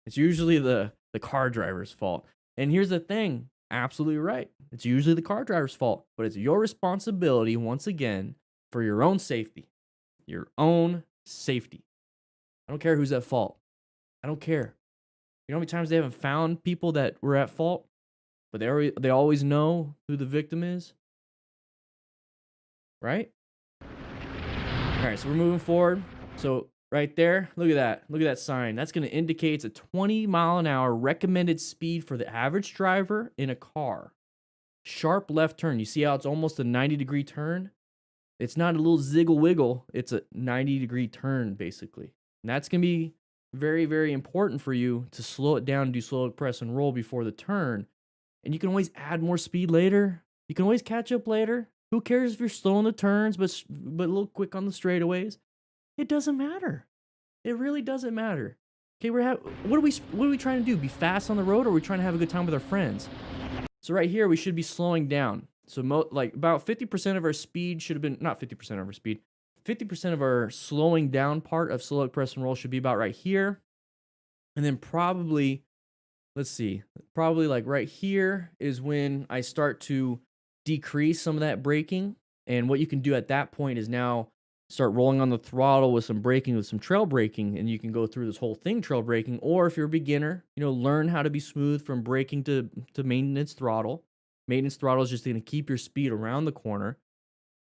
It's usually the car driver's fault. And here's the thing. Absolutely right. It's usually the car driver's fault, but it's your responsibility, once again, for your own safety. Your own safety. I don't care who's at fault. I don't care. You know how many times they haven't found people that were at fault, but they always know who the victim is? Right? All right, so we're moving forward. So right there, look at that. Look at that sign. That's going to indicate it's a 20-mile-an-hour recommended speed for the average driver in a car. Sharp left turn. You see how it's almost a 90-degree turn? It's not a little ziggle wiggle. It's a 90-degree turn, basically. And that's going to be very, very important for you to slow it down, do slow press and roll before the turn. And you can always add more speed later. You can always catch up later. Who cares if you're slow on the turns, but a little quick on the straightaways? It doesn't matter. It really doesn't matter. Okay, what are we trying to do? Be fast on the road, or are we trying to have a good time with our friends? So right here, we should be slowing down. So like about 50% of our speed should have been, not 50% of our speed, 50% of our slowing down part of slow press and roll should be about right here. And then probably, let's see, probably like right here is when I start to decrease some of that braking. And what you can do at that point is now start rolling on the throttle with some braking, with some trail braking, and you can go through this whole thing trail braking. Or if you're a beginner, learn how to be smooth from braking to maintenance throttle. Maintenance throttle is just going to keep your speed around the corner,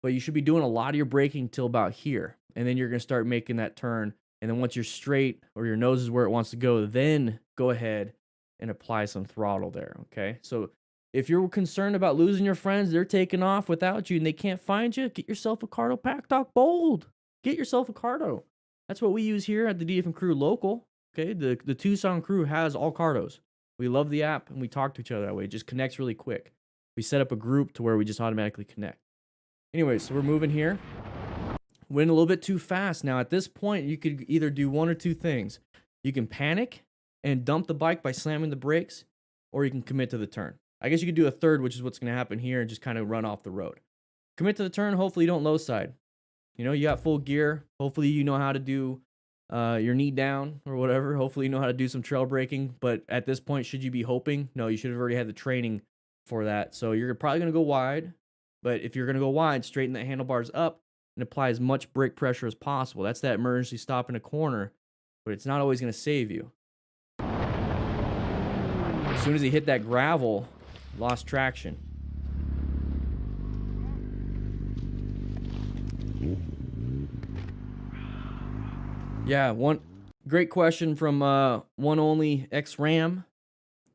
but you should be doing a lot of your braking till about here, and then you're going to start making that turn. And then once you're straight or your nose is where it wants to go, then go ahead and apply some throttle there. Okay, so if you're concerned about losing your friends, they're taking off without you and they can't find you, get yourself a Cardo Pack Talk Bold. Get yourself a Cardo. That's what we use here at the DF and Crew Local. Okay, the Tucson crew has all cardos. We love the app and we talk to each other that way. It just connects really quick. We set up a group to where we just automatically connect. Anyway, so we're moving here. Went a little bit too fast. Now, at this point, you could either do one or two things. You can panic and dump the bike by slamming the brakes, or you can commit to the turn. I guess you could do a third, which is what's going to happen here, and just kind of run off the road. Commit to the turn. Hopefully, you don't low side. You know, you got full gear. Hopefully, you know how to do your knee down or whatever. Hopefully, you know how to do some trail braking. But at this point, should you be hoping? No, you should have already had the training for that. So you're probably going to go wide. But if you're going to go wide, straighten the handlebars up and apply as much brake pressure as possible. That's that emergency stop in a corner, but it's not always going to save you. As soon as he hit that gravel, lost traction. Yeah, one great question from one only X-Ram.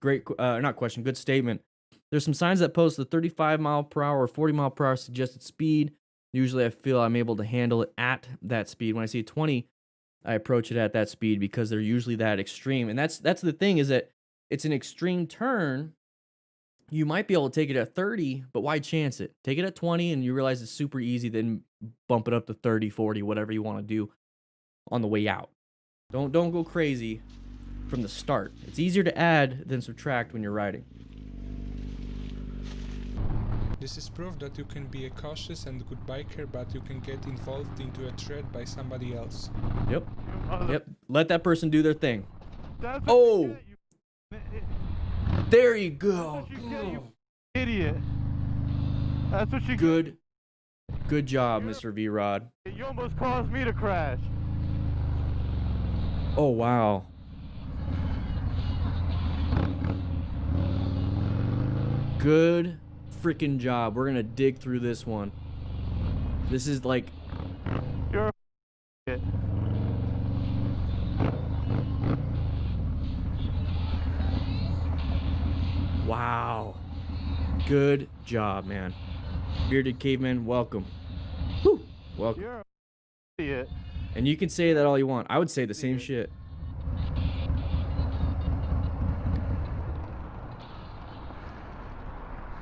Great, not question, good statement. There's some signs that post the 35 mile per hour or 40 mile per hour suggested speed. Usually I feel I'm able to handle it at that speed. When I see 20, I approach it at that speed because they're usually that extreme. And that's the thing, is that it's an extreme turn. You might be able to take it at 30, but why chance it? Take it at 20 and you realize it's super easy, then bump it up to 30, 40, whatever you want to do on the way out. Don't go crazy from the start. It's easier to add than subtract when you're riding. This is proof that you can be a cautious and good biker, but you can get involved into a threat by somebody else. Yep. Yep. Let that person do their thing. Oh! There you go. That's what you get, you idiot. That's what you Good. Good job, Mr. V-Rod. You almost caused me to crash. Oh, wow. Good freaking job. We're going to dig through this one. This is like... You're a idiot. Wow. Good job, man. Bearded Caveman, welcome. Woo. Welcome. You're an idiot. And you can say that all you want. I would say the same shit.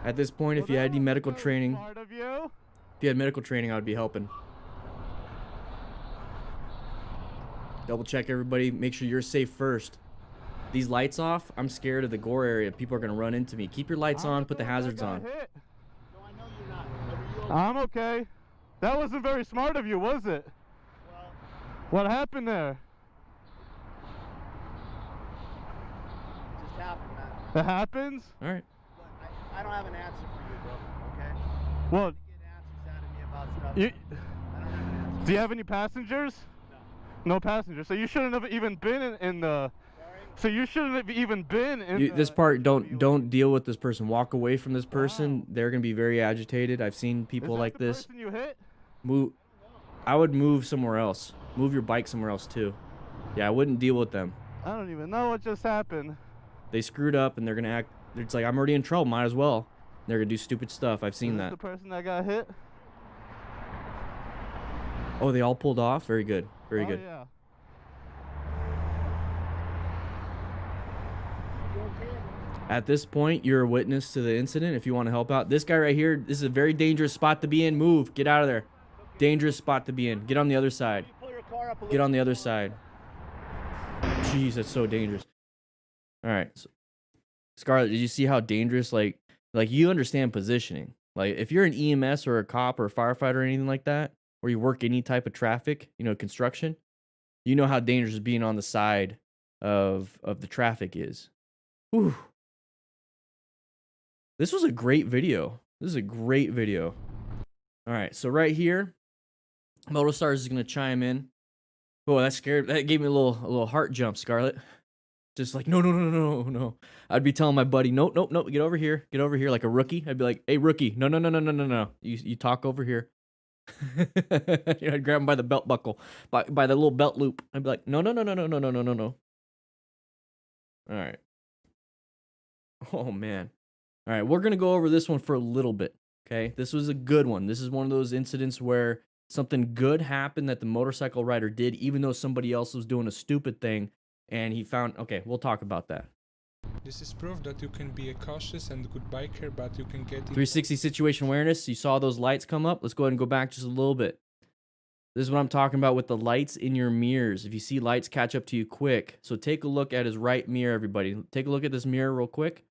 At this point, if you had any medical training, if you had medical training, I would be helping. Double check everybody. Make sure you're safe first. These lights off, I'm scared of the gore area. People are going to run into me. Keep your lights on. Put the hazards on. I'm okay. That wasn't very smart of you, was it? Well, what happened there? It just happened, man. It happens? All right. Look, I don't have an answer for you, bro. Okay? Well, You get answers out of me about stuff. you, I don't have an answer. do you have any passengers? No. No passengers. So you shouldn't have even been in the... So you shouldn't have even been in this part. Don't deal with this person. Walk away from this person. Wow. They're gonna be very agitated. I've seen people like this. Person you hit? Move. I would move somewhere else. Move your bike somewhere else too. Yeah, I wouldn't deal with them. I don't even know what just happened. They screwed up and they're gonna act. It's like, I'm already in trouble. Might as well. They're gonna do stupid stuff. I've seen that. The person that got hit. Oh, they all pulled off. Very good. Very good. Yeah. At this point, you're a witness to the incident. If you want to help out, this guy right here, this is a very dangerous spot to be in. Move. Get out of there. Dangerous spot to be in. Get on the other side. Get on the other side. Jeez, that's so dangerous. All right. So, Scarlett, did you see how dangerous, like you understand positioning. Like, if you're an EMS or a cop or a firefighter or anything like that, or you work any type of traffic, you know, construction, you know how dangerous being on the side of the traffic is. Whew. This was a great video. This is a great video. All right, so right here, Motostars is gonna chime in. Oh, that scared. That gave me a little heart jump, Scarlett. Just like, no. I'd be telling my buddy, nope, get over here, like a rookie. I'd be like, hey, rookie, no. You talk over here. I'd grab him by the belt buckle, by the little belt loop. I'd be like, no. All right. Oh man. All right, we're going to go over this one for a little bit, okay? This was a good one. This is one of those incidents where something good happened that the motorcycle rider did, even though somebody else was doing a stupid thing. And he found, okay, we'll talk about that. This is proof that you can be a cautious and good biker, but you can get 360 situation awareness. You saw those lights come up. Let's go ahead and go back just a little bit. This is what I'm talking about with the lights in your mirrors. If you see lights catch up to you quick. So take a look at his right mirror, everybody. Take a look at this mirror real quick.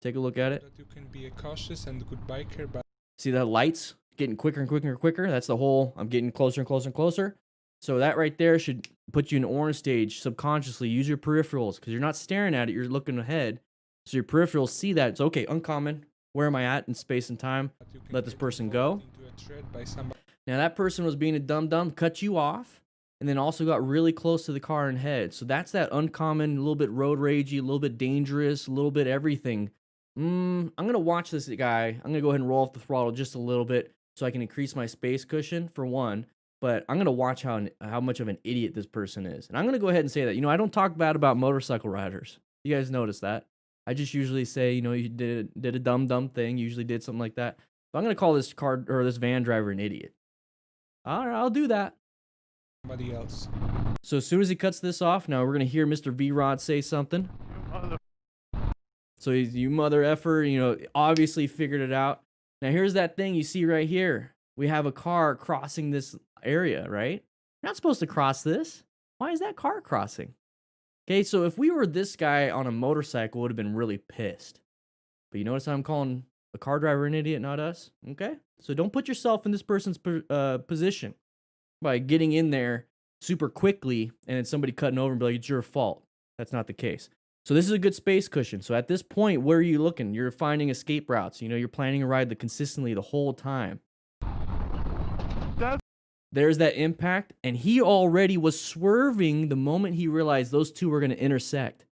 Take a look at it. That you can be a cautious and good biker, but See the lights getting quicker and quicker and quicker? That's the whole, I'm getting closer and closer and closer. So that right there should put you in orange stage subconsciously. Use your peripherals because you're not staring at it. You're looking ahead. So your peripherals see that. It's okay, uncommon. Where am I at in space and time? you can Let this get person involved go. into a threat by somebody. Now that person was being a dum-dum, cut you off, and then also got really close to the car and head. So that's that uncommon, a little bit road ragey, a little bit dangerous, a little bit everything. I'm going to watch this guy. I'm going to go ahead and roll off the throttle just a little bit so I can increase my space cushion for one. But I'm going to watch how much of an idiot this person is. And I'm going to go ahead and say that, I don't talk bad about motorcycle riders. You guys notice that? I just usually say, you did a dumb thing, usually did something like that. But I'm going to call this car or this van driver an idiot. All right, I'll do that. Somebody else. So as soon as he cuts this off, now we're going to hear Mr. V-Rod say something. So he's, you mother effer, obviously figured it out. Now here's that thing you see right here. We have a car crossing this area, right? You're not supposed to cross this. Why is that car crossing? Okay, so if we were this guy on a motorcycle, would have been really pissed. But you notice how I'm calling a car driver an idiot, not us? Okay? So don't put yourself in this person's position by getting in there super quickly and then somebody cutting over and be like, it's your fault. That's not the case. So this is a good space cushion. So at this point, where are you looking? You're finding escape routes. You're planning a ride consistently the whole time. There's that impact, and he already was swerving the moment he realized those two were going to intersect.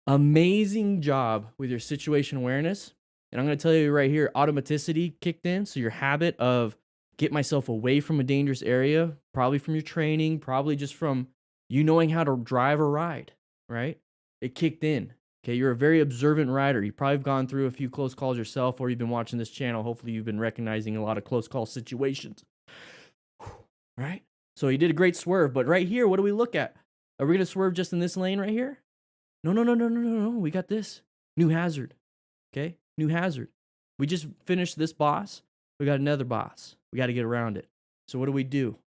Amazing job with your situation awareness. And I'm going to tell you right here, automaticity kicked in. So your habit of get myself away from a dangerous area, probably from your training, probably just from you knowing how to drive or ride, right? It kicked in. Okay, you're a very observant rider. You probably have gone through a few close calls yourself, or you've been watching this channel. Hopefully you've been recognizing a lot of close call situations. Right? So he did a great swerve, but right here, what do we look at? Are we going to swerve just in this lane right here? No. We got this. New hazard. Okay? New hazard. We just finished this boss. We got another boss. We got to get around it. So what do we do?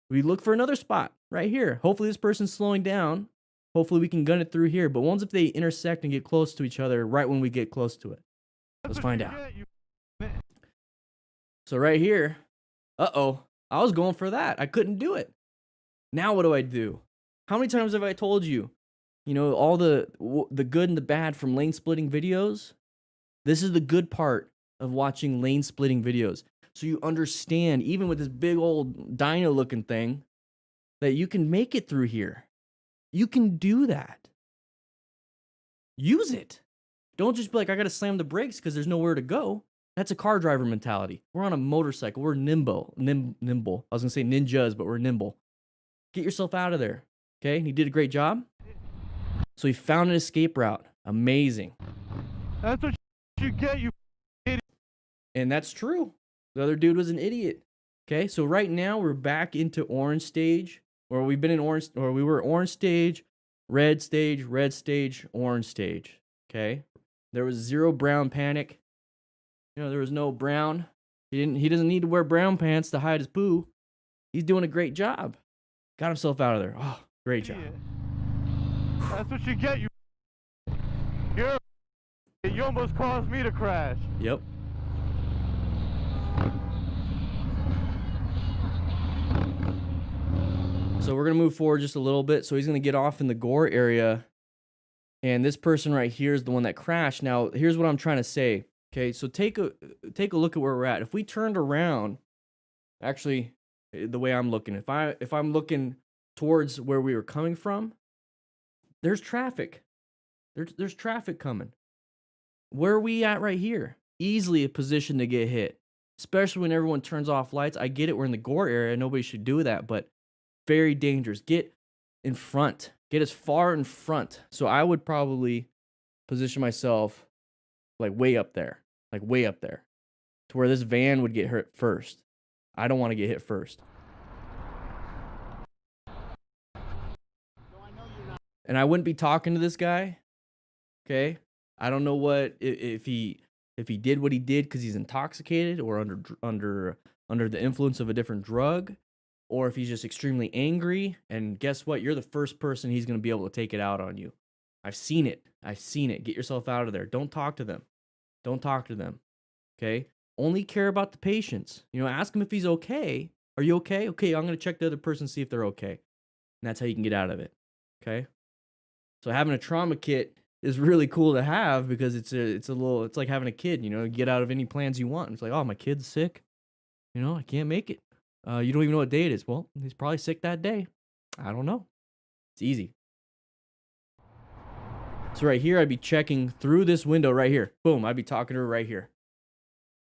We look for another spot right here. Hopefully this person's slowing down. Hopefully we can gun it through here. But what if they intersect and get close to each other right when we get close to it? Let's find out. So right here, uh-oh. I was going for that. I couldn't do it. Now what do? How many times have I told you, all the good and the bad from lane splitting videos? This is the good part of watching lane splitting videos. So you understand, even with this big old dino looking thing, that you can make it through here. You can do that. Use it. Don't just be like, I got to slam the brakes because there's nowhere to go. That's a car driver mentality. We're on a motorcycle. We're nimble. Nimble. I was going to say ninjas, but we're nimble. Get yourself out of there. Okay? He did a great job. So he found an escape route. Amazing. That's what you get, you idiot. And that's true. The other dude was an idiot. Okay? So right now we're back into orange stage, or we've been in orange, or we were orange stage, red stage, orange stage. Okay? There was zero brown panic. There was no brown. He doesn't need to wear brown pants to hide his poo. He's doing a great job. Got himself out of there. Oh, great job. That's what you get, you. You almost caused me to crash. Yep. So we're going to move forward just a little bit. So he's going to get off in the gore area. And this person right here is the one that crashed. Now, here's what I'm trying to say. Okay, so take a look at where we're at. If we turned around, actually, the way I'm looking, if I'm looking towards where we were coming from, there's traffic. There's traffic coming. Where are we at right here? Easily a position to get hit, especially when everyone turns off lights. I get it. We're in the gore area. Nobody should do that, but very dangerous. Get in front. Get as far in front. So I would probably position myself way up there, to where this van would get hurt first. I don't want to get hit first. So I know And I wouldn't be talking to this guy. Okay? I don't know what if he did what he did because he's intoxicated or under the influence of a different drug, or if he's just extremely angry. And guess what? You're the first person he's going to be able to take it out on you. I've seen it. I've seen it. Get yourself out of there. Don't talk to them. Don't talk to them. Okay? Only care about the patients. You know, ask him if he's okay. Are you okay? Okay, I'm going to check the other person, see if they're okay. And that's how you can get out of it. Okay? So having a trauma kit is really cool to have because it's like having a kid, you know, get out of any plans you want. It's like, oh, my kid's sick. You know, I can't make it. You don't even know what day it is. Well, he's probably sick that day. I don't know. It's easy. So right here, I'd be checking through this window right here. Boom, I'd be talking to her right here.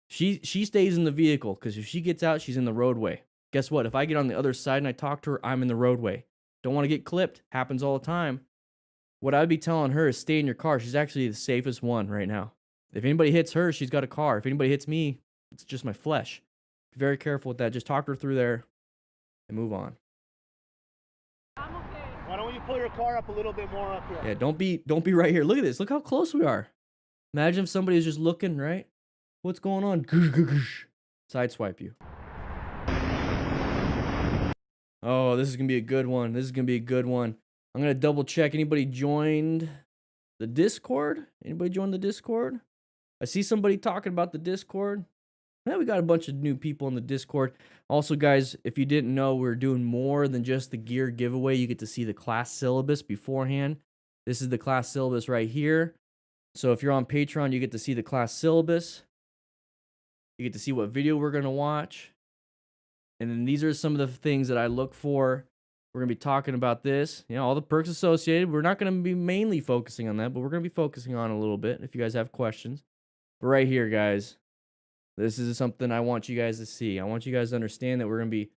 She stays in the vehicle because if she gets out, she's in the roadway. Guess what? If I get on the other side and I talk to her, I'm in the roadway. Don't want to get clipped. Happens all the time. What I'd be telling her is stay in your car. She's actually the safest one right now. If anybody hits her, she's got a car. If anybody hits me, it's just my flesh. Be very careful with that. Just talk her through there and move on. Why don't you pull your car up a little bit more up here? Yeah, don't be right here. Look at this. Look how close we are. Imagine if somebody was just looking, right? What's going on? Sideswipe you. Oh, this is going to be a good one. This is going to be a good one. I'm going to double check. Anybody joined the Discord? Anybody joined the Discord? I see somebody talking about the Discord. Yeah, we got a bunch of new people in the Discord. Also, guys, if you didn't know, we're doing more than just the gear giveaway. You get to see the class syllabus beforehand. This is the class syllabus right here. So if you're on Patreon, you get to see the class syllabus. You get to see what video we're going to watch. And then these are some of the things that I look for. We're going to be talking about this. You know, all the perks associated. We're not going to be mainly focusing on that, but we're going to be focusing on a little bit if you guys have questions. But right here, guys, this is something I want you guys to see. I want you guys to understand that we're going to be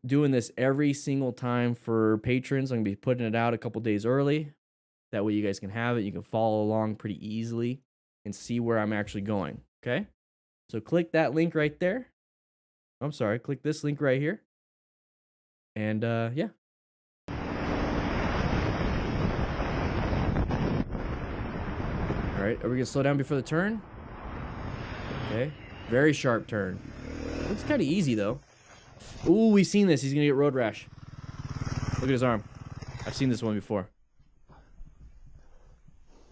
doing this every single time for patrons. I'm going to be putting it out a couple days early. That way you guys can have it. You can follow along pretty easily and see where I'm actually going. Okay? So click that link right there. I'm sorry. Click this link right here. And, yeah. All right. Are we going to slow down before the turn? Okay. Very sharp turn. Looks kind of easy, though. Ooh, we've seen this. He's going to get road rash. Look at his arm. I've seen this one before.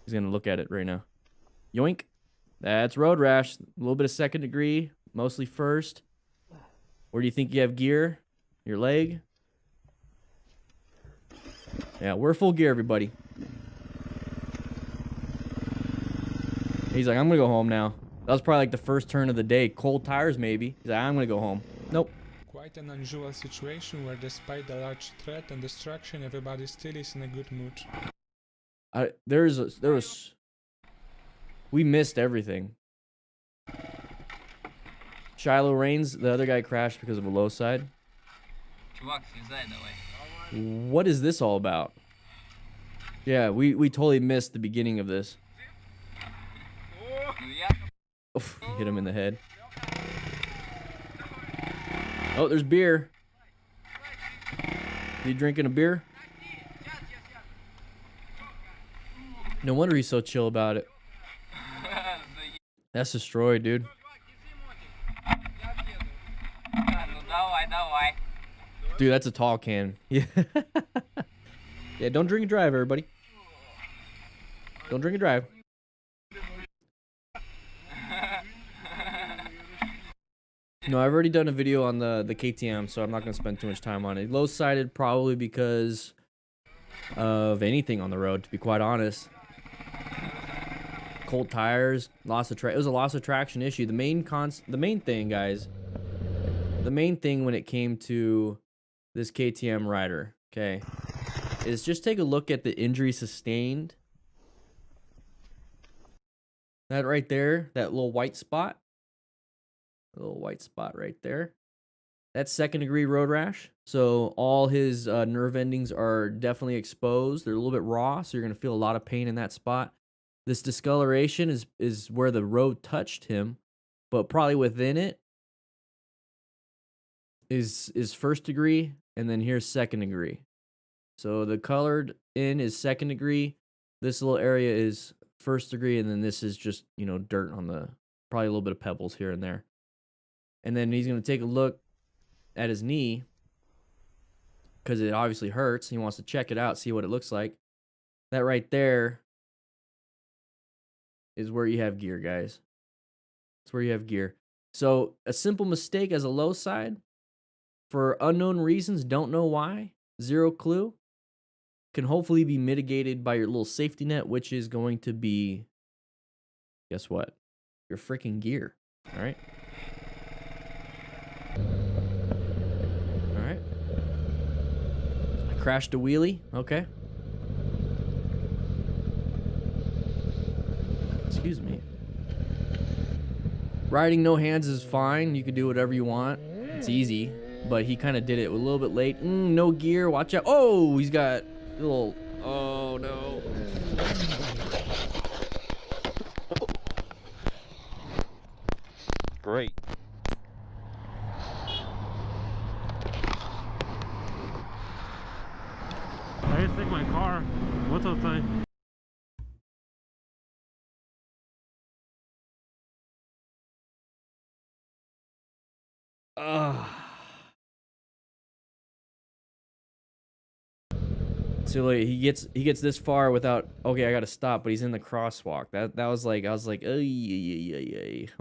He's going to look at it right now. Yoink. That's road rash. A little bit of second degree. Mostly first. Where do you think you have gear? Your leg? Yeah, we're full gear, everybody. He's like, I'm going to go home now. That was probably like the first turn of the day. Cold tires, maybe. He's like, I'm going to go home. Nope. Quite an unusual situation where despite the large threat and destruction, everybody still is in a good mood. We missed everything. Shiloh Reigns, the other guy crashed because of a low side. What is this all about? Yeah, we totally missed the beginning of this. Oof, hit him in the head. Oh, there's beer. Is he drinking a beer? No wonder he's so chill about it. That's destroyed, dude. Dude, that's a tall can. Yeah. Yeah, don't drink and drive, everybody. Don't drink and drive. No, I've already done a video on the KTM, so I'm not going to spend too much time on it. Low-sided probably because of anything on the road, to be quite honest. Cold tires, loss of traction. It was a loss of traction issue. The main thing, guys, the main thing when it came to this KTM rider, okay, is just take a look at the injury sustained. That right there, that little white spot. A little white spot right there. That's second degree road rash. So all his nerve endings are definitely exposed. They're a little bit raw, so you're going to feel a lot of pain in that spot. This discoloration is where the road touched him, but probably within it is first degree, and then here's second degree. So the colored in is 2nd degree. This little area is 1st degree, and then this is just, you know, dirt on the, probably a little bit of pebbles here and there. And then he's going to take a look at his knee because it obviously hurts. He wants to check it out, see what it looks like. That right there is where you have gear, guys. It's where you have gear. So a simple mistake as a low side, for unknown reasons, don't know why, zero clue, can hopefully be mitigated by your little safety net, which is going to be, guess what? Your freaking gear. All right. All right. I crashed a wheelie. Okay. Excuse me. Riding no hands is fine. You can do whatever you want. It's easy. But he kind of did it a little bit late. No gear. Watch out. Oh, he's got a little... Oh, no. Great. I didn't take my car. What's outside? So like, he gets this far without, okay, I gotta stop, but he's in the crosswalk. That was like, I was like, oh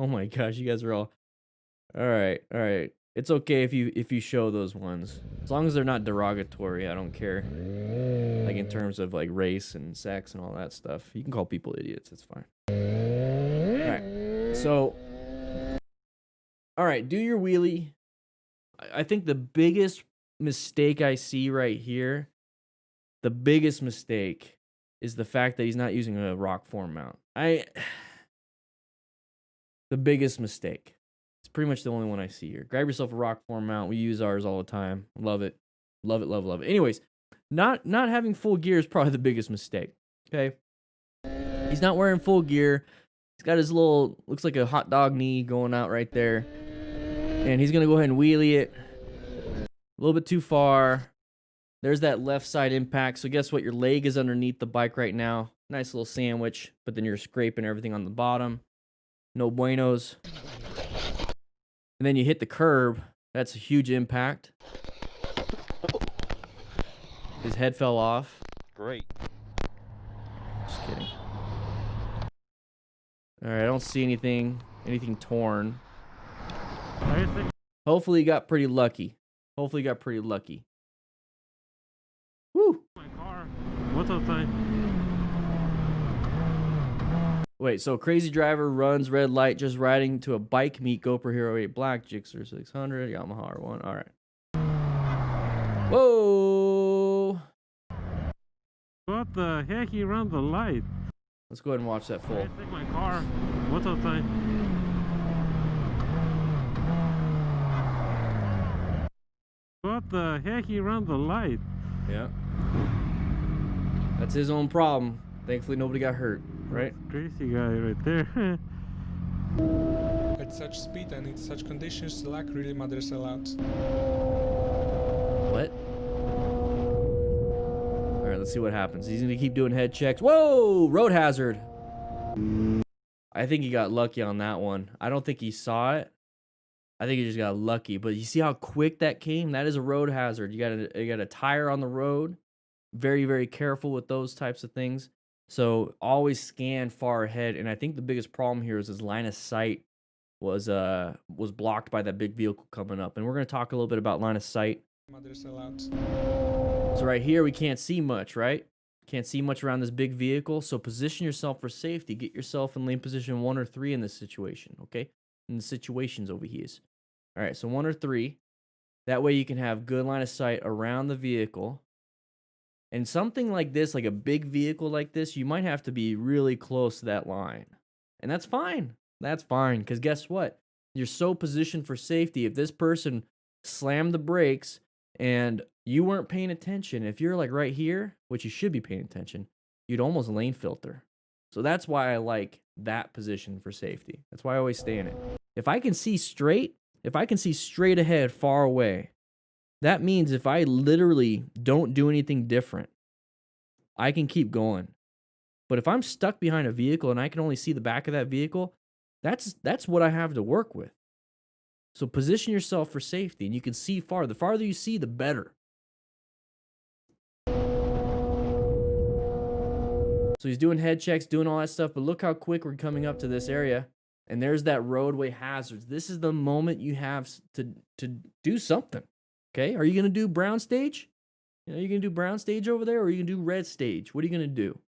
my gosh, you guys are all right. It's okay if you show those ones, as long as they're not derogatory. I don't care. Like in terms of like race and sex and all that stuff, you can call people idiots. It's fine. All right. So, all right, do your wheelie. I think the biggest mistake I see right here, the biggest mistake, is the fact that he's not using a rock form mount. The biggest mistake. It's pretty much the only one I see here. Grab yourself a rock form mount. We use ours all the time. Love it. Love it, love it, love it. Anyways, not having full gear is probably the biggest mistake. Okay? He's not wearing full gear. He's got his little, looks like a hot dog knee going out right there. And he's going to go ahead and wheelie it a little bit too far. There's that left side impact. So guess what? Your leg is underneath the bike right now. Nice little sandwich, but then you're scraping everything on the bottom. No buenos. And then you hit the curb. That's a huge impact. His head fell off. Great. Just kidding. All right, I don't see anything torn. Hopefully you got pretty lucky. Woo! My car. What's outside? Wait, so crazy driver runs red light just riding to a bike meet. GoPro Hero 8 Black, Gixxer 600, Yamaha R1. All right. Whoa! What the heck? He ran the light. Let's go ahead and watch that full. I didn't take my car. What's outside? What the heck? He ran the light. Yeah. That's his own problem. Thankfully, nobody got hurt, right? Crazy guy right there. At such speed and in such conditions, luck really matters a lot. What? All right, let's see what happens. He's gonna keep doing head checks. Whoa! Road hazard. I think he got lucky on that one. I don't think he saw it. I think he just got lucky. But you see how quick that came? That is a road hazard. You got a tire on the road. Very, very careful with those types of things. So always scan far ahead. And I think the biggest problem here is his line of sight was blocked by that big vehicle coming up. And we're going to talk a little bit about line of sight. Matters a lot. So right here, we can't see much, right? Can't see much around this big vehicle. So position yourself for safety. Get yourself in lane position 1 or 3 in this situation, okay? In the situations over here. All right, so 1 or 3. That way you can have good line of sight around the vehicle. And something like this, like a big vehicle like this, you might have to be really close to that line. And that's fine. That's fine, because guess what? You're so positioned for safety. If this person slammed the brakes and you weren't paying attention, if you're like right here, which you should be paying attention, you'd almost lane filter. So that's why I like that position for safety. That's why I always stay in it. If I can see straight ahead, far away, That means if I literally don't do anything different, I can keep going. But if I'm stuck behind a vehicle and I can only see the back of that vehicle, that's what I have to work with. So position yourself for safety, and you can see far. The farther you see, the better. So he's doing head checks, doing all that stuff, but look how quick we're coming up to this area. And there's that roadway hazards. This is the moment you have to do something. Okay? Are you going to do brown stage? You know, you're going to do brown stage over there, or are you going to do red stage? What are you going to do?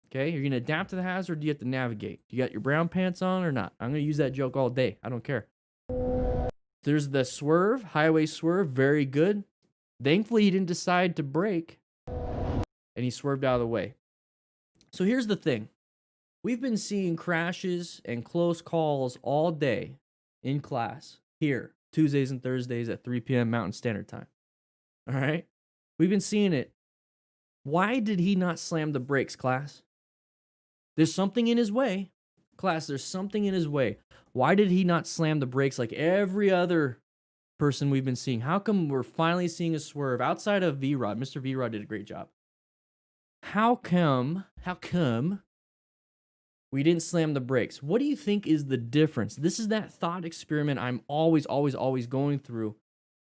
Okay? You're going to adapt to the hazard, or do you have to navigate? You got your brown pants on or not? I'm going to use that joke all day. I don't care. There's the swerve, highway swerve, very good. Thankfully, he didn't decide to brake, and he swerved out of the way. So here's the thing. We've been seeing crashes and close calls all day in class here, Tuesdays and Thursdays at 3 p.m. Mountain Standard Time. All right? We've been seeing it. Why did he not slam the brakes, class? There's something in his way. Class, there's something in his way. Why did he not slam the brakes like every other person we've been seeing? How come we're finally seeing a swerve outside of V-Rod? Mr. V-Rod did a great job. How come we didn't slam the brakes? What do you think is the difference? This is that thought experiment I'm always going through,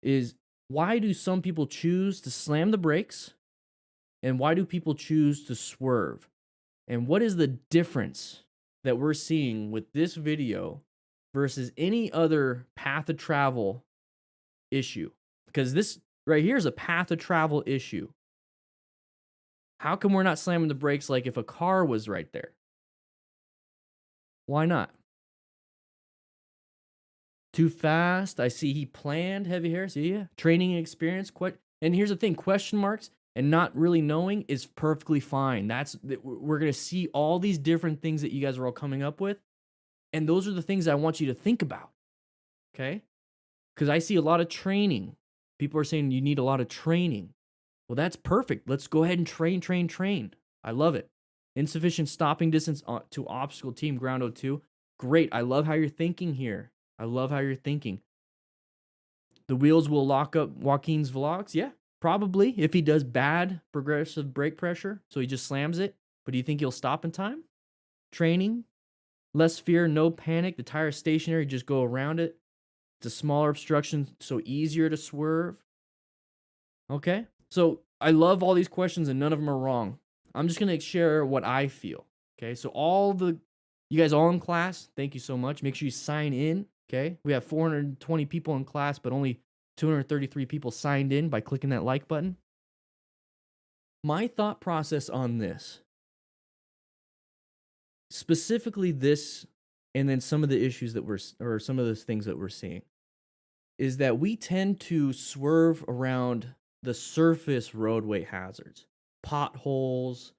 is why do some people choose to slam the brakes and why do people choose to swerve? And what is the difference that we're seeing with this video versus any other path of travel issue? Because this right here is a path of travel issue. How come we're not slamming the brakes like if a car was right there? Why not? Too fast. I see he planned heavy hair. See ya. Training and experience. And here's the thing, question marks and not really knowing is perfectly fine. We're going to see all these different things that you guys are all coming up with. And those are the things I want you to think about. Okay? Because I see a lot of training. People are saying you need a lot of training. Well, that's perfect. Let's go ahead and train. I love it. Insufficient stopping distance to obstacle team ground 02. Great. I love how you're thinking here. I love how you're thinking. The wheels will lock up Joaquin's vlogs. Yeah, probably. If he does bad progressive brake pressure, so he just slams it. But do you think he'll stop in time? Training. Less fear, no panic. The tire is stationary. Just go around it. It's a smaller obstruction, so easier to swerve. Okay? So I love all these questions and none of them are wrong. I'm just going to share what I feel. Okay? So you guys all in class, thank you so much. Make sure you sign in. Okay? We have 420 people in class, but only 233 people signed in by clicking that like button. My thought process on this, specifically this, and then some of the issues or some of those things that we're seeing, is that we tend to swerve around the surface roadway hazards, potholes,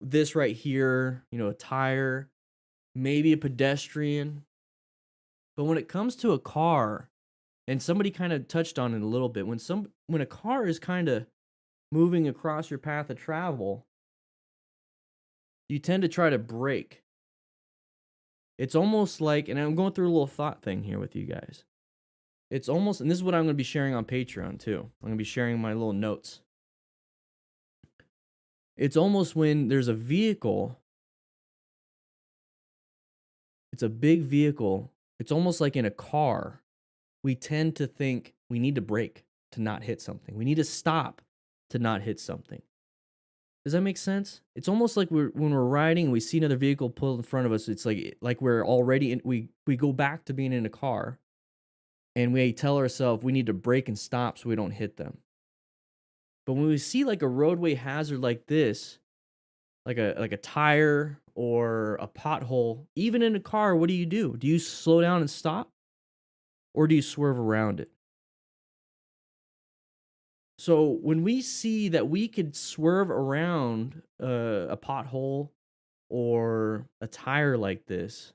this right here, a tire, maybe a pedestrian. But when it comes to a car, and somebody kind of touched on it a little bit, when a car is kind of moving across your path of travel, you tend to try to brake. It's almost like, and I'm going through a little thought thing here with you guys. It's almost, and this is what I'm going to be sharing on Patreon too. I'm going to be sharing my little notes. It's almost when there's a vehicle, it's a big vehicle, it's almost like in a car, we tend to think we need to brake to not hit something. We need to stop to not hit something. Does that make sense? It's almost like when we're riding and we see another vehicle pull in front of us, it's like we're already we go back to being in a car and we tell ourselves we need to brake and stop so we don't hit them. But when we see like a roadway hazard like this, like a tire or a pothole, even in a car, what do? Do you slow down and stop? Or do you swerve around it? So when we see that we could swerve around a pothole or a tire like this,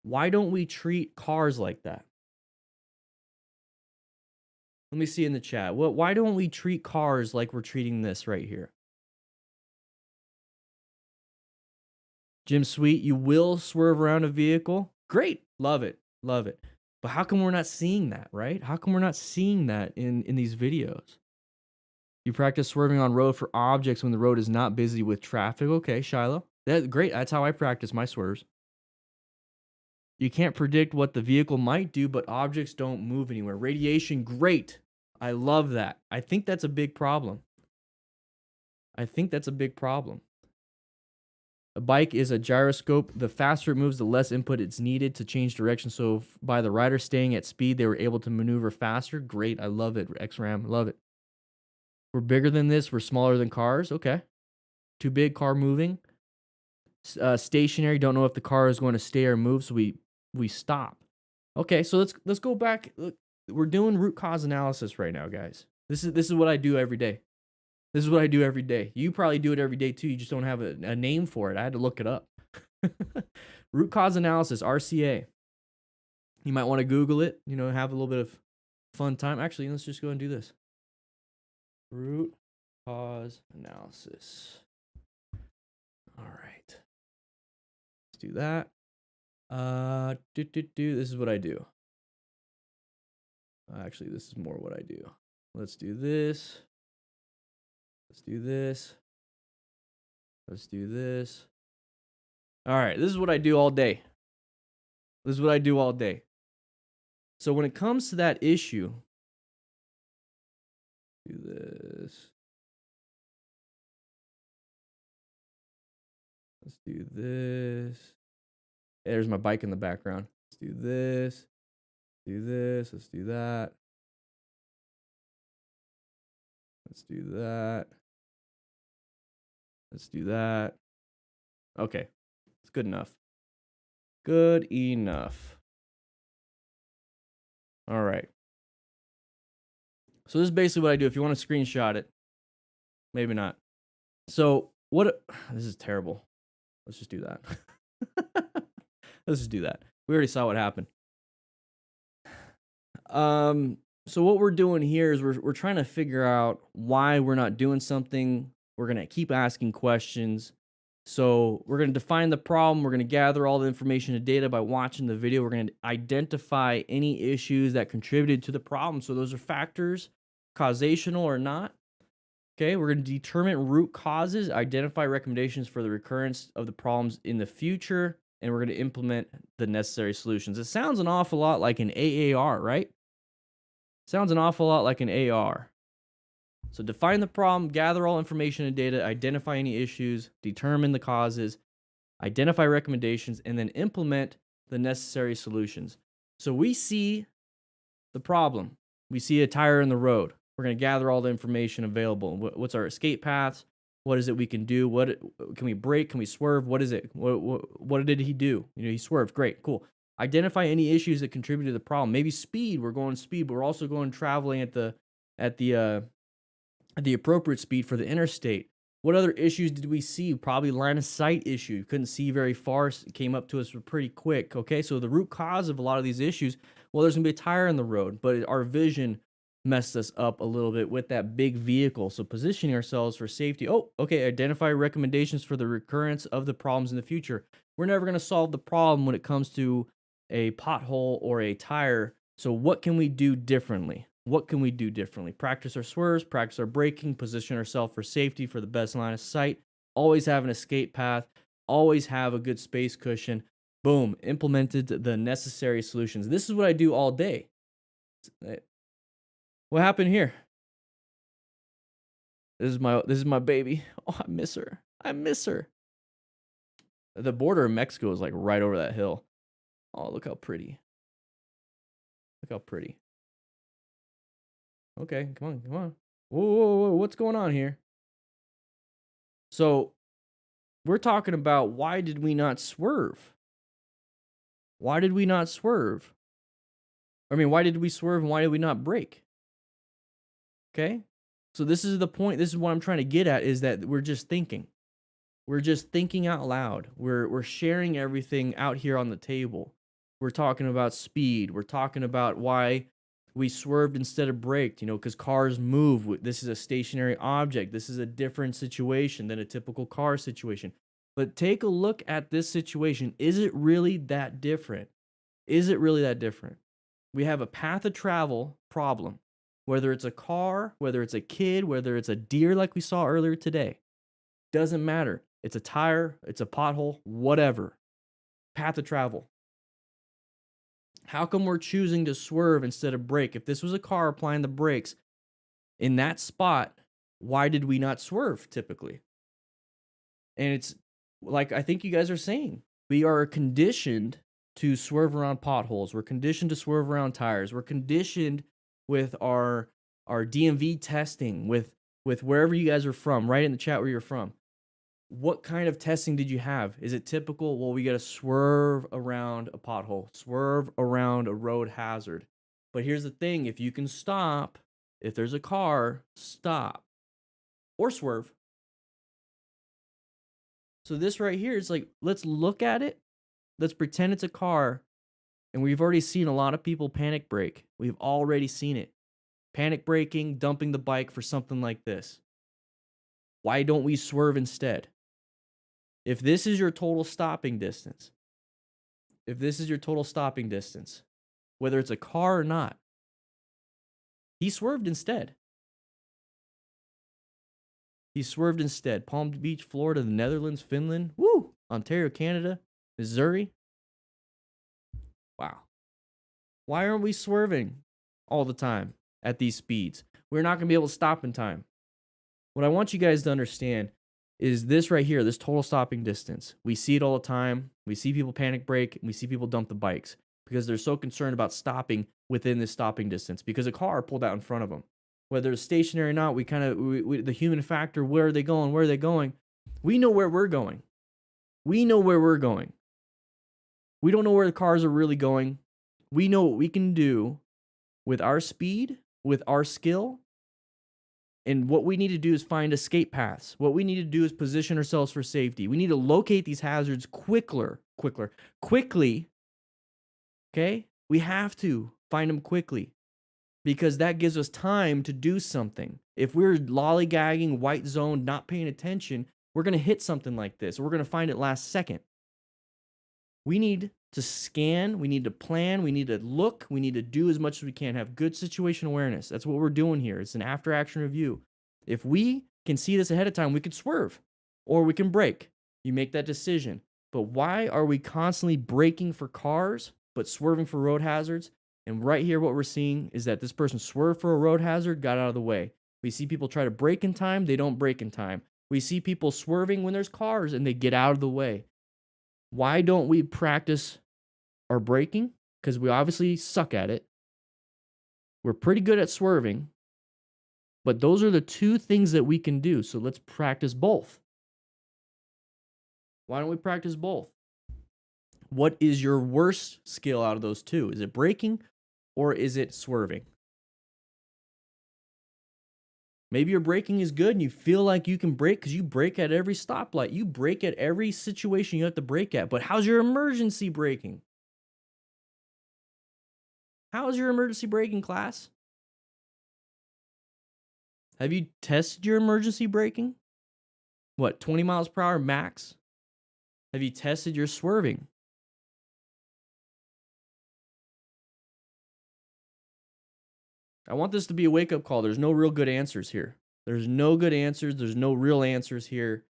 why don't we treat cars like that? Let me see in the chat. Why don't we treat cars like we're treating this right here? Jim Sweet, you will swerve around a vehicle? Great. Love it. Love it. But how come we're not seeing that, right? How come we're not seeing that in these videos? You practice swerving on road for objects when the road is not busy with traffic. Okay, Shiloh. That's great. That's how I practice my swerves. You can't predict what the vehicle might do, but objects don't move anywhere. Radiation, great. I love that. I think that's a big problem. I think that's a big problem. A bike is a gyroscope. The faster it moves, the less input it's needed to change direction. So by the rider staying at speed, they were able to maneuver faster. Great. I love it. XRAM. Love it. We're bigger than this. We're smaller than cars. Okay. Too big, car moving. Stationary. Don't know if the car is going to stay or move, so we stop. Okay, so let's go back. Look, we're doing root cause analysis right now, guys. This is what I do every day. This is what I do every day. You probably do it every day too. You just don't have a name for it. I had to look it up. Root cause analysis, RCA. You might want to Google it, have a little bit of fun time. Actually, let's just go and do this. Root cause analysis. All right. Let's do that. This is what I do. Actually, this is more what I do. Let's do this. Let's do this. Let's do this. All right, this is what I do all day. This is what I do all day. So when it comes to that issue, do this. Let's do this. Hey, there's my bike in the background. Let's do this. Do this. Let's do that. Let's do that. Let's do that. Okay. It's good enough. Good enough. All right. So this is basically what I do. If you want to screenshot it, maybe not. So this is terrible. Let's just do that. Let's just do that. We already saw what happened. So what we're doing here is we're trying to figure out why we're not doing something. We're going to keep asking questions. So we're going to define the problem. We're going to gather all the information and data by watching the video. We're going to identify any issues that contributed to the problem. So those are factors, causational or not. Okay, we're going to determine root causes, identify recommendations for the recurrence of the problems in the future, and we're going to implement the necessary solutions. It sounds an awful lot like an AAR, right? Sounds an awful lot like an AR. So define the problem, gather all information and data, identify any issues, determine the causes, identify recommendations, and then implement the necessary solutions. So we see the problem. We see a tire in the road. We're going to gather all the information available. What's our escape paths? What is it we can do? What can we brake? Can we swerve? What is it? What did he do? He swerved. Great, cool. Identify any issues that contribute to the problem. Maybe speed. We're going speed, but we're also going traveling at the appropriate speed for the interstate. What other issues did we see? Probably line of sight issue. Couldn't see very far. It came up to us pretty quick. Okay, so the root cause of a lot of these issues, well, there's going to be a tire in the road, but our vision messed us up a little bit with that big vehicle. So positioning ourselves for safety. Oh, okay, identify recommendations for the recurrence of the problems in the future. We're never going to solve the problem when it comes to a pothole or a tire. So what can we do differently? What can we do differently? Practice our swerves, practice our braking, position ourselves for safety for the best line of sight. Always have an escape path. Always have a good space cushion. Boom, implemented the necessary solutions. This is what I do all day. What happened here? This is my baby. Oh, I miss her. I miss her. The border of Mexico is like right over that hill. Oh, look how pretty. Look how pretty. Okay, come on, come on. Whoa, what's going on here? So, we're talking about why did we not swerve? Why did we not swerve? I mean, why did we swerve and why did we not brake? Okay? So this is the point. This is what I'm trying to get at, is that we're just thinking. We're just thinking out loud. We're sharing everything out here on the table. We're talking about speed. We're talking about why we swerved instead of braked, because cars move. This is a stationary object. This is a different situation than a typical car situation. But take a look at this situation. Is it really that different? Is it really that different? We have a path of travel problem, whether it's a car, whether it's a kid, whether it's a deer like we saw earlier today. Doesn't matter. It's a tire, it's a pothole, whatever. Path of travel. How come we're choosing to swerve instead of brake? If this was a car applying the brakes in that spot, why did we not swerve typically? And it's like I think you guys are saying, we are conditioned to swerve around potholes. We're conditioned to swerve around tires. We're conditioned with our DMV testing, with wherever you guys are from. Write in the chat where you're from. What kind of testing did you have? Is it typical? Well, we got to swerve around a pothole, swerve around a road hazard. But here's the thing, if you can stop, if there's a car, stop or swerve. So this right here is like, let's look at it. Let's pretend it's a car. And we've already seen a lot of people panic brake. We've already seen it. Panic braking, dumping the bike for something like this. Why don't we swerve instead? If this is your total stopping distance, whether it's a car or not, he swerved instead. Palm Beach, Florida, the Netherlands, Finland, woo, Ontario, Canada, Missouri. Wow. Why aren't we swerving all the time at these speeds? We're not going to be able to stop in time. What I want you guys to understand is this right here, this total stopping distance. We see it all the time. We see people panic brake, and we see people dump the bikes because they're so concerned about stopping within this stopping distance because a car pulled out in front of them. Whether it's stationary or not, the human factor, where are they going? We know where we're going. We don't know where the cars are really going. We know what we can do with our speed, with our skill. And what we need to do is find escape paths. What we need to do is position ourselves for safety. We need to locate these hazards quickly. Okay? We have to find them quickly because that gives us time to do something. If we're lollygagging, white zone, not paying attention, we're going to hit something like this. We're going to find it last second. We need to scan, we need to plan, we need to look, we need to do as much as we can, have good situation awareness. That's what we're doing here. It's an after action review. If we can see this ahead of time, we could swerve or we can brake. You make that decision. But why are we constantly braking for cars but swerving for road hazards? And right here, what we're seeing is that this person swerved for a road hazard, got out of the way. We see people try to brake in time, they don't brake in time. We see people swerving when there's cars and they get out of the way. Why don't we practice our braking? Because we obviously suck at it. We're pretty good at swerving. But those are the two things that we can do. So let's practice both. Why don't we practice both? What is your worst skill out of those two? Is it braking or is it swerving? Maybe your braking is good and you feel like you can brake because you brake at every stoplight. You brake at every situation you have to brake at. But how's your emergency braking? How's your emergency braking, class? Have you tested your emergency braking? What, 20 miles per hour max? Have you tested your swerving? I want this to be a wake-up call. There's no real good answers here. There's no good answers. There's no real answers here.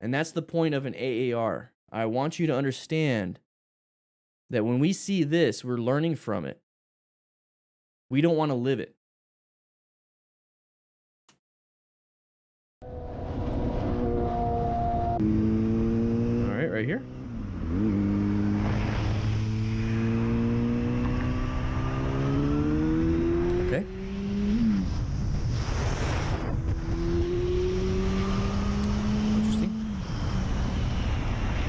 And that's the point of an AAR. I want you to understand that when we see this, we're learning from it. We don't want to live it. All right, right here. Okay. Interesting.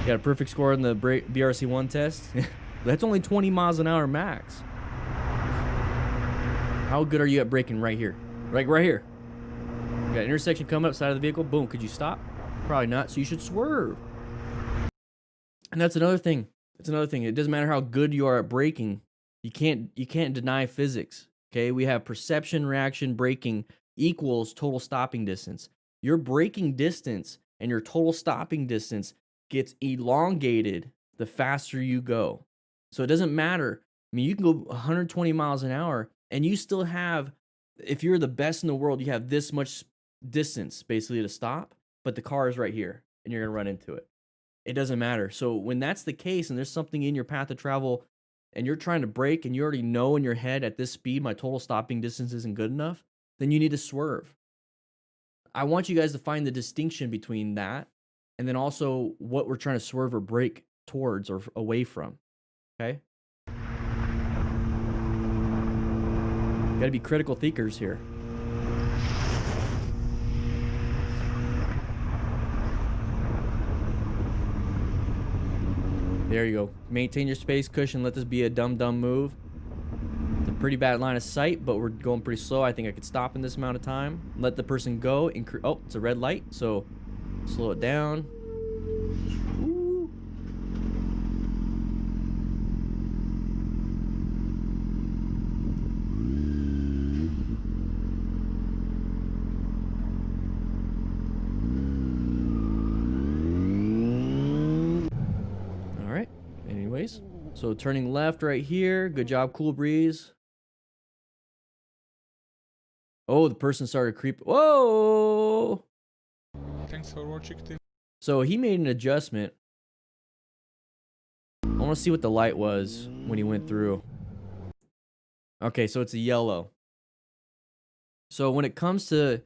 Got a perfect score on the BRC1 test. That's only 20 miles an hour max. How good are you at braking right here? Right here. You got an intersection coming up, side of the vehicle, boom. Could you stop? Probably not, so you should swerve. And that's another thing. It doesn't matter how good you are at braking. You can't deny physics. Okay? We have perception, reaction, braking equals total stopping distance. Your braking distance and your total stopping distance gets elongated the faster you go. So it doesn't matter I mean, you can go 120 miles an hour and you still have, if you're the best in the world, you have this much distance basically to stop, but the car is right here and you're going to run into it. It doesn't matter. So when that's the case and there's something in your path of travel and you're trying to brake and you already know in your head at this speed, my total stopping distance isn't good enough, then you need to swerve. I want you guys to find the distinction between that and then also what we're trying to swerve or brake towards or away from. Okay? Gotta be critical thinkers here. There you go. Maintain your space cushion. Let this be a dumb move. It's a pretty bad line of sight, but we're going pretty slow. I think I could stop in this amount of time. Let the person go. Oh, it's a red light, so slow it down. Ooh. All right. Anyways, so turning left right here. Good job, cool breeze. Oh, the person started creeping. Whoa! Thanks for watching. So he made an adjustment. I want to see what the light was when he went through. Okay, so it's a yellow. So when it comes to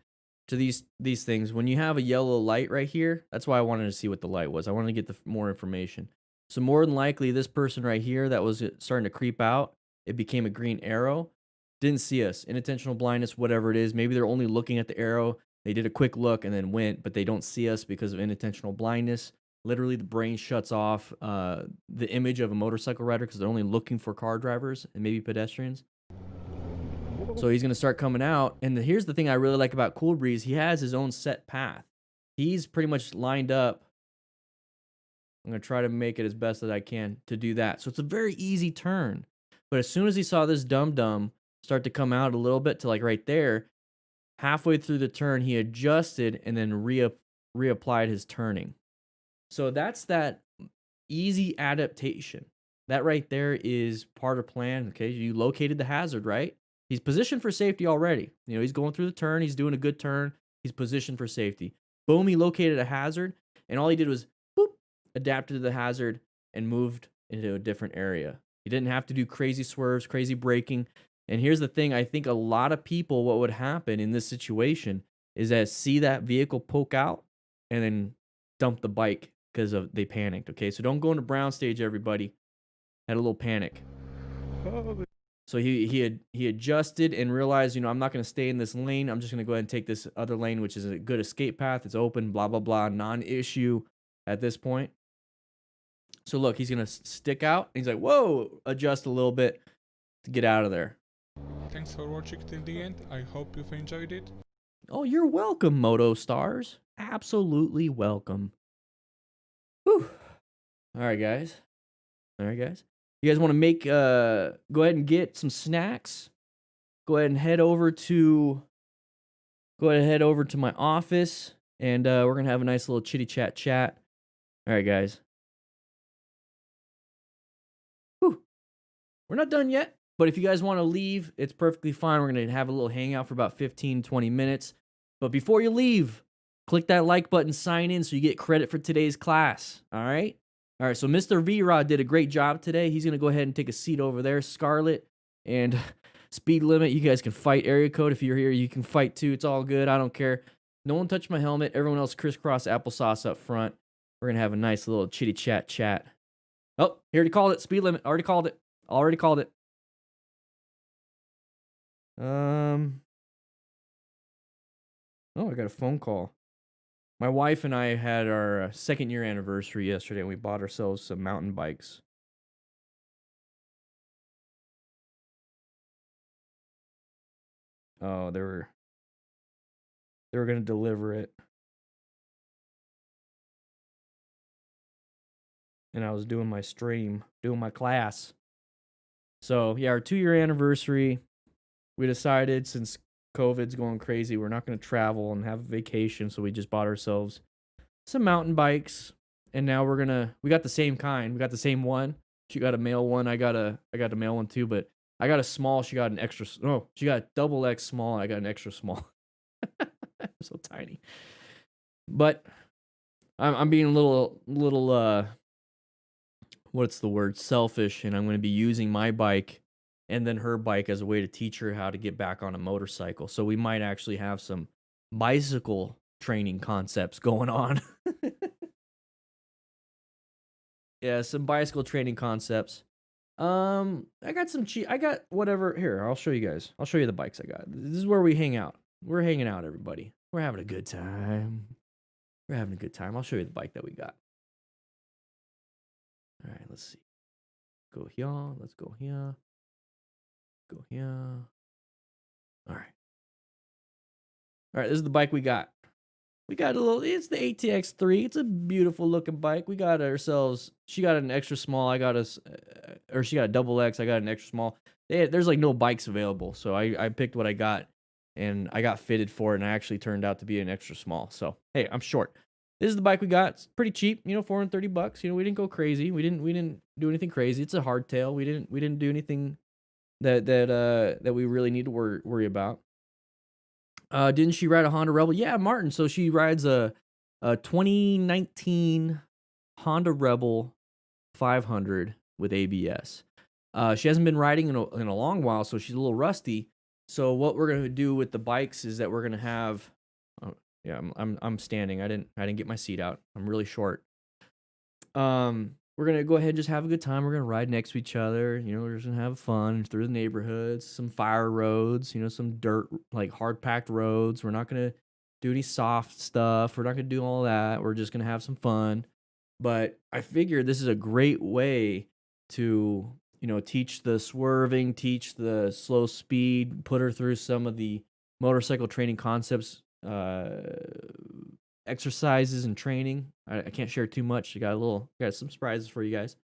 these things, when you have a yellow light right here, that's why I wanted to see what the light was. I wanted to get the more information. So more than likely, this person right here that was starting to creep out, it became a green arrow. Didn't see us. Inattentional blindness, whatever it is. Maybe they're only looking at the arrow. They did a quick look and then went, but they don't see us because of inattentional blindness. Literally, the brain shuts off the image of a motorcycle rider because they're only looking for car drivers and maybe pedestrians. So he's going to start coming out. And here's the thing I really like about Cool Breeze. He has his own set path. He's pretty much lined up. I'm going to try to make it as best as I can to do that. So it's a very easy turn. But as soon as he saw this dum-dum start to come out a little bit to like right there, halfway through the turn, he adjusted and then reapplied his turning. So that's that easy adaptation. That right there is part of plan. Okay, you located the hazard, right? He's positioned for safety already. You know, he's going through the turn. He's doing a good turn. He's positioned for safety. Boom, he located a hazard. And all he did was, boop, adapted to the hazard and moved into a different area. He didn't have to do crazy swerves, crazy braking. And here's the thing. I think a lot of people, what would happen in this situation is that see that vehicle poke out and then dump the bike because they panicked. Okay, so don't go into brown stage, everybody. Had a little panic. So he adjusted and realized, you know, I'm not going to stay in this lane. I'm just going to go ahead and take this other lane, which is a good escape path. It's open, blah, blah, blah, non-issue at this point. So look, he's going to stick out. He's like, whoa, adjust a little bit to get out of there. Thanks for watching till the end. I hope you've enjoyed it. Oh, you're welcome, Moto Stars. Absolutely welcome. Whew. All right, guys. You guys want to make, go ahead and get some snacks. Go ahead and head over to my office, and we're going to have a nice little chitty chat. All right, guys. Whew. We're not done yet, but if you guys want to leave, it's perfectly fine. We're going to have a little hangout for about 15, 20 minutes. But before you leave, click that like button, sign in so you get credit for today's class. All right? All right, so Mr. V-Rod did a great job today. He's going to go ahead and take a seat over there. Scarlet and speed limit. You guys can fight. Area code, if you're here, you can fight too. It's all good. I don't care. No one touched my helmet. Everyone else crisscross applesauce up front. We're going to have a nice little chitty chat. Oh, he already called it. Speed limit. Already called it. Oh, I got a phone call. My wife and I had our second year anniversary yesterday, and we bought ourselves some mountain bikes. Oh, they were going to deliver it. And I was doing my stream, doing my class. So, yeah, our 2-year anniversary, we decided since COVID's going crazy, we're not going to travel and have a vacation, so we just bought ourselves some mountain bikes, and now we got the same kind. We got the same one, She got a male one. I got a male one too, but I got a small. She got an extra. No, she got double X small. I got an extra small. I'm so tiny. But I'm being a little what's the word? Selfish, and I'm going to be using my bike and then her bike as a way to teach her how to get back on a motorcycle. So we might actually have some bicycle training concepts going on. Yeah, some bicycle training concepts. I got some I got whatever. Here, I'll show you guys. I'll show you the bikes I got. This is where we hang out. We're hanging out, everybody. We're having a good time. We're having a good time. I'll show you the bike that we got. All right, let's see. Go here. Let's go here. Go here. All right. All right, this is the bike we got. We got a little, it's the ATX3. It's a beautiful looking bike. We got ourselves, she got an extra small. I got us, or she got a double X. I got an extra small. There's like no bikes available. So I picked what I got and I got fitted for it. And I actually turned out to be an extra small. So, hey, I'm short. This is the bike we got. It's pretty cheap, $430. We didn't go crazy. We didn't do anything crazy. It's a hardtail. We didn't do anything that we really need to worry about. Didn't she ride a Honda Rebel? Yeah, Martin. So she rides a 2019 Honda Rebel 500 with ABS. She hasn't been riding in a long while, so she's a little rusty. So what we're gonna do with the bikes is that we're gonna have. Oh, yeah, I'm standing. I didn't get my seat out. I'm really short. We're gonna go ahead and just have a good time. We're gonna ride next to each other. We're just gonna have fun through the neighborhoods, some fire roads, some dirt, like hard packed roads. We're not gonna do any soft stuff. We're not gonna do all that. We're just gonna have some fun. But I figured this is a great way to, teach the swerving, teach the slow speed, put her through some of the motorcycle training concepts, exercises and training. I can't share too much. I got some surprises for you guys.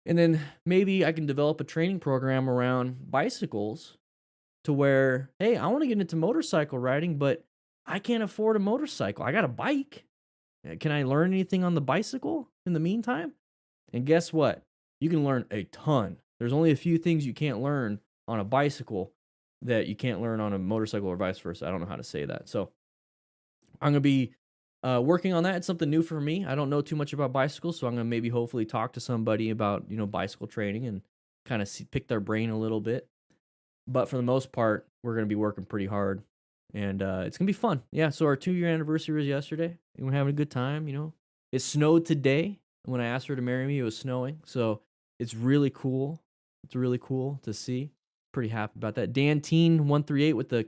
And then maybe I can develop a training program around bicycles to where, hey, I want to get into motorcycle riding, but I can't afford a motorcycle. I got a bike. Can I learn anything on the bicycle in the meantime? And guess what? You can learn a ton. There's only a few things you can't learn on a bicycle that you can't learn on a motorcycle or vice versa. I don't know how to say that. So I'm going to be working on that. It's something new for me. I don't know too much about bicycles, so I'm going to maybe hopefully talk to somebody about, bicycle training and kind of pick their brain a little bit. But for the most part, we're going to be working pretty hard, and it's going to be fun. Yeah, so our 2-year anniversary was yesterday, and we're having a good time, It snowed today. When I asked her to marry me, it was snowing, so it's really cool. It's really cool to see. Pretty happy about that. Dan Teen 138 with the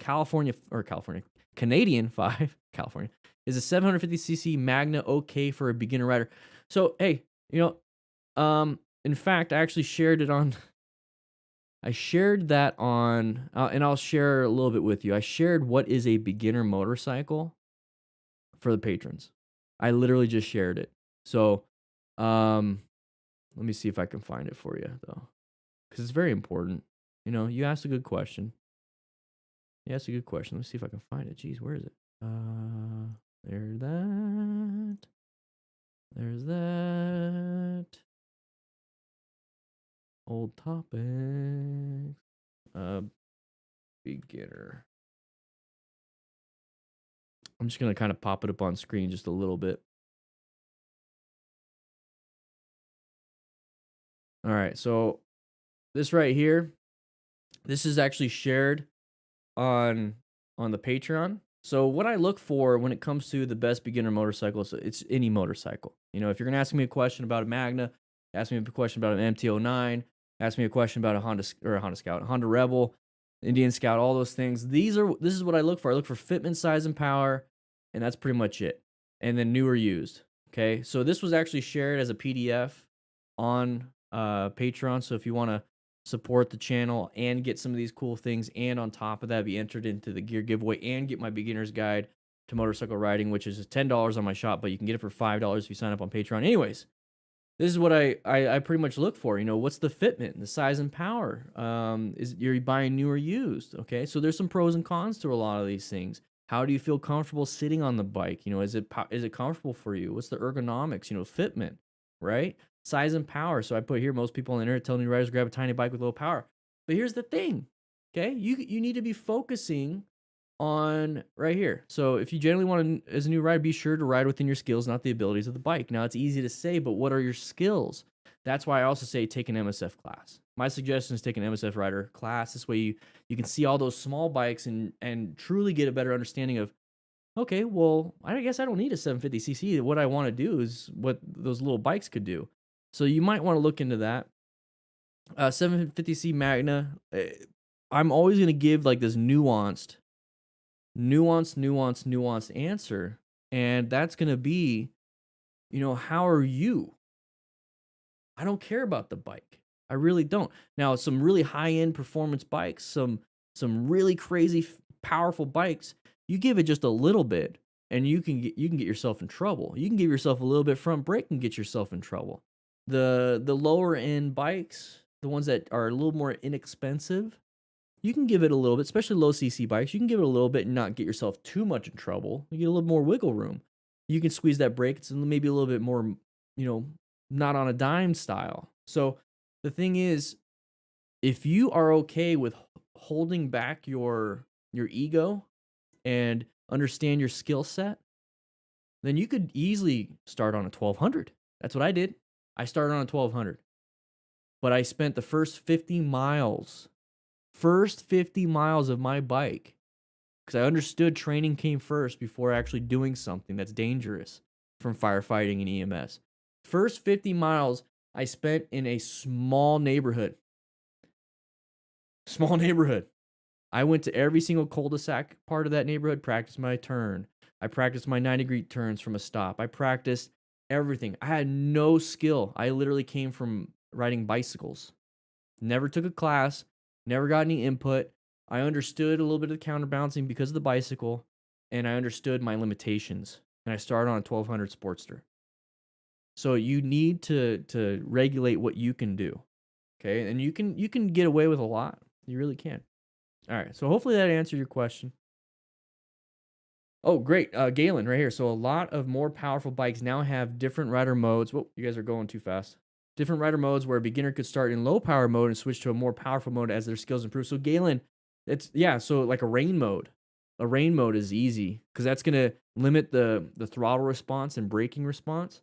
Canadian 5, California, is a 750cc Magna okay for a beginner rider. So, hey, in fact, I actually shared that on, and I'll share a little bit with you. I shared what is a beginner motorcycle for the patrons. I literally just shared it. So, let me see if I can find it for you, though, because it's very important. You asked a good question. Let me see if I can find it. Jeez, where is it? There's that. There's that. Old topics. Beginner. I'm just going to kind of pop it up on screen just a little bit. All right, so this right here, this is actually shared on the Patreon. So what I look for when it comes to the best beginner motorcycles, it's any motorcycle. If you're gonna ask me a question about a Magna, ask me a question about an MT-09, ask me a question about a Honda Rebel, Indian Scout, all those things. This is what I look for. I look for fitment, size, and power, and that's pretty much it. And then new or used. Okay, so this was actually shared as a PDF on Patreon. So if you want to support the channel and get some of these cool things, and on top of that, be entered into the gear giveaway and get my beginner's guide to motorcycle riding, which is $10 on my shop, but you can get it for $5 if you sign up on Patreon. Anyways, this is what I pretty much look for. What's the fitment, the size and power? Is you're buying new or used? Okay, so there's some pros and cons to a lot of these things. How do you feel comfortable sitting on the bike? Is it comfortable for you? What's the ergonomics? Fitment, right? size and power. So I put here, most people on the internet tell new riders grab a tiny bike with low power. But here's the thing, okay? You need to be focusing on right here. So if you generally want to, as a new rider, be sure to ride within your skills, not the abilities of the bike. Now, it's easy to say, but what are your skills? That's why I also say take an MSF class. My suggestion is take an MSF rider class. This way you can see all those small bikes and truly get a better understanding of, okay, well, I guess I don't need a 750cc. What I want to do is what those little bikes could do. So you might want to look into that. 750cc Magna, I'm always going to give like this nuanced answer. And that's going to be, how are you? I don't care about the bike. I really don't. Now, some really high-end performance bikes, some really crazy powerful bikes, you give it just a little bit and you can get yourself in trouble. You can give yourself a little bit front brake and get yourself in trouble. The lower end bikes, the ones that are a little more inexpensive, you can give it a little bit, especially low CC bikes. You can give it a little bit and not get yourself too much in trouble. You get a little more wiggle room. You can squeeze that brake. It's maybe a little bit more, not on a dime style. So the thing is, if you are okay with holding back your ego and understand your skill set, then you could easily start on a 1200. That's what I did. I started on a 1200. But I spent the first 50 miles of my bike, because I understood training came first before actually doing something that's dangerous from firefighting and EMS. First 50 miles I spent in a small neighborhood. I went to every single cul-de-sac part of that neighborhood, practiced my turn. I practiced my 90-degree turns from a stop. I practiced everything. I had no skill. I literally came from riding bicycles. Never took a class, never got any input. I understood a little bit of the counterbalancing because of the bicycle, and I understood my limitations. And I started on a 1200 Sportster. So you need to regulate what you can do, okay? And you can get away with a lot. You really can. All right, so hopefully that answered your question. Oh, great. Galen right here. So a lot of more powerful bikes now have different rider modes. Whoa, you guys are going too fast. Different rider modes where a beginner could start in low power mode and switch to a more powerful mode as their skills improve. So Galen, so like a rain mode. A rain mode is easy because that's going to limit the throttle response and braking response.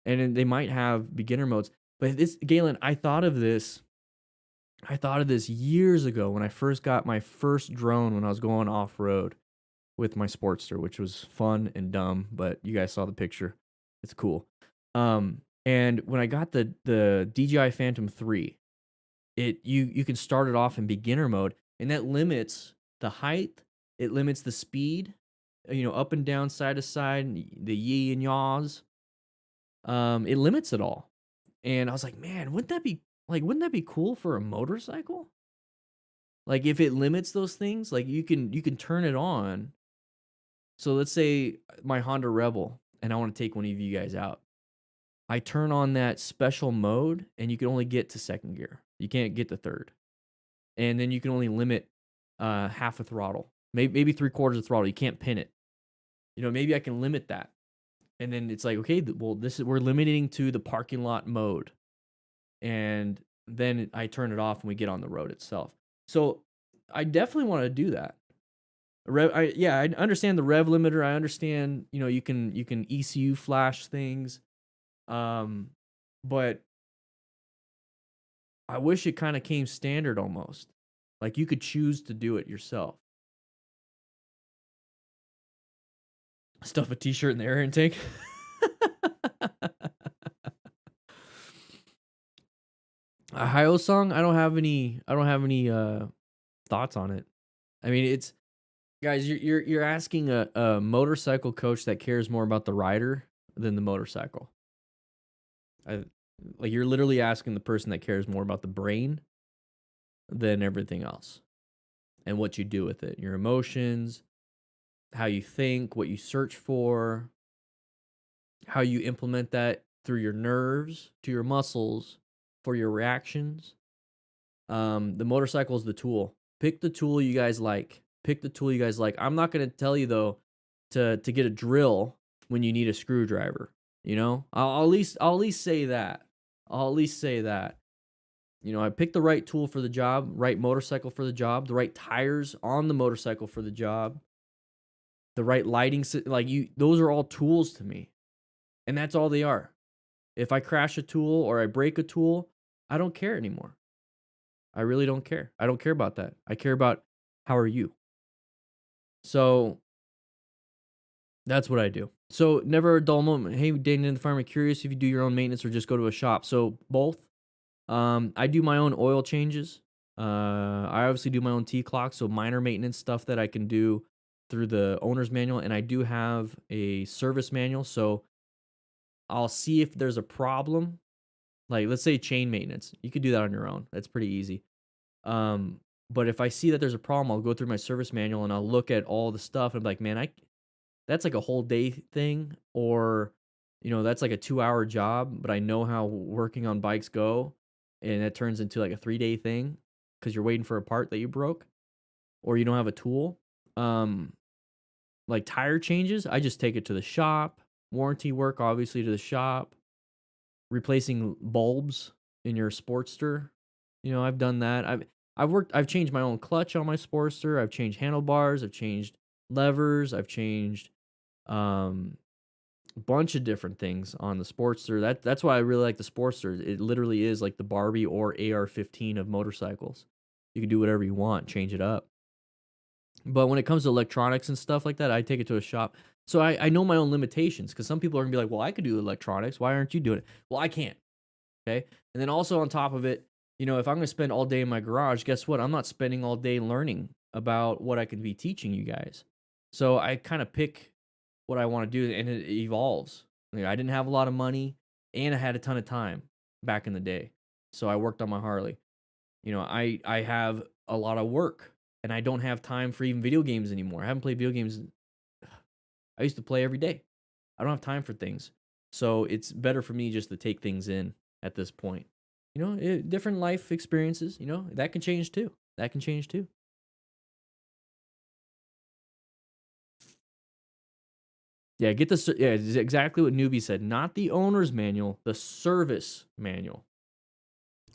And then they might have beginner modes. But this, Galen, I thought of this years ago when I first got my first drone when I was going off-road with my Sportster, which was fun and dumb, but you guys saw the picture. It's cool. And when I got the DJI Phantom 3, you can start it off in beginner mode, and that limits the height, it limits the speed, up and down, side to side, the yee and yaws. It limits it all. And I was like, man, wouldn't that be cool for a motorcycle? Like if it limits those things, like you can turn it on. So let's say my Honda Rebel and I want to take one of you guys out. I turn on that special mode and you can only get to second gear. You can't get to third. And then you can only limit half a throttle. Maybe 3/4 of throttle. You can't pin it. Maybe I can limit that. And then it's like, okay, well, we're limiting to the parking lot mode. And then I turn it off and we get on the road itself. So I definitely want to do that. I understand the rev limiter. I understand, you can ECU flash things. But I wish it kind of came standard almost. Like you could choose to do it yourself. Stuff a t-shirt in the air intake. A Hi-O song? I don't have any thoughts on it. I mean, it's guys, you're asking a motorcycle coach that cares more about the rider than the motorcycle. Like you're literally asking the person that cares more about the brain than everything else. And what you do with it, your emotions, how you think, what you search for, how you implement that through your nerves, to your muscles, for your reactions. The motorcycle is the tool. Pick the tool you guys like. I'm not going to tell you, though, to get a drill when you need a screwdriver. I'll at least say that. I'll at least say that. You know, I picked the right tool for the job, right motorcycle for the job, the right tires on the motorcycle for the job, the right lighting, like those are all tools to me. And that's all they are. If I crash a tool or I break a tool, I don't care anymore. I really don't care. I don't care about that. I care about how are you. So that's what I do. So never a dull moment. Hey, Dane in the farm, I'm curious if you do your own maintenance or just go to a shop. So both. I do my own oil changes. I obviously do my own T-clock, so minor maintenance stuff that I can do through the owner's manual, and I do have a service manual, so I'll see if there's a problem. Like, let's say chain maintenance. You could do that on your own. That's pretty easy. But if I see that there's a problem, I'll go through my service manual and I'll look at all the stuff and be like, man, that's like a whole day thing, or that's like a 2-hour job, but I know how working on bikes go, and it turns into like a 3-day thing because you're waiting for a part that you broke or you don't have a tool. Like tire changes, I just take it to the shop. Warranty work, obviously, to the shop. Replacing bulbs in your Sportster, I've done that. I've changed my own clutch on my Sportster. I've changed handlebars. I've changed levers. I've changed a bunch of different things on the Sportster. That's why I really like the Sportster. It literally is like the Barbie or AR-15 of motorcycles. You can do whatever you want, change it up. But when it comes to electronics and stuff like that, I take it to a shop. So I know my own limitations, because some people are going to be like, well, I could do electronics. Why aren't you doing it? Well, I can't. Okay. And then also on top of it, if I'm going to spend all day in my garage, guess what? I'm not spending all day learning about what I can be teaching you guys. So I kind of pick what I want to do, and it evolves. I didn't have a lot of money, and I had a ton of time back in the day. So I worked on my Harley. I have a lot of work, and I don't have time for even video games anymore. I haven't played video games. I used to play every day. I don't have time for things. So it's better for me just to take things in at this point. Different life experiences, that can change too. That can change too. Yeah, it's exactly what Newbie said. Not the owner's manual, the service manual.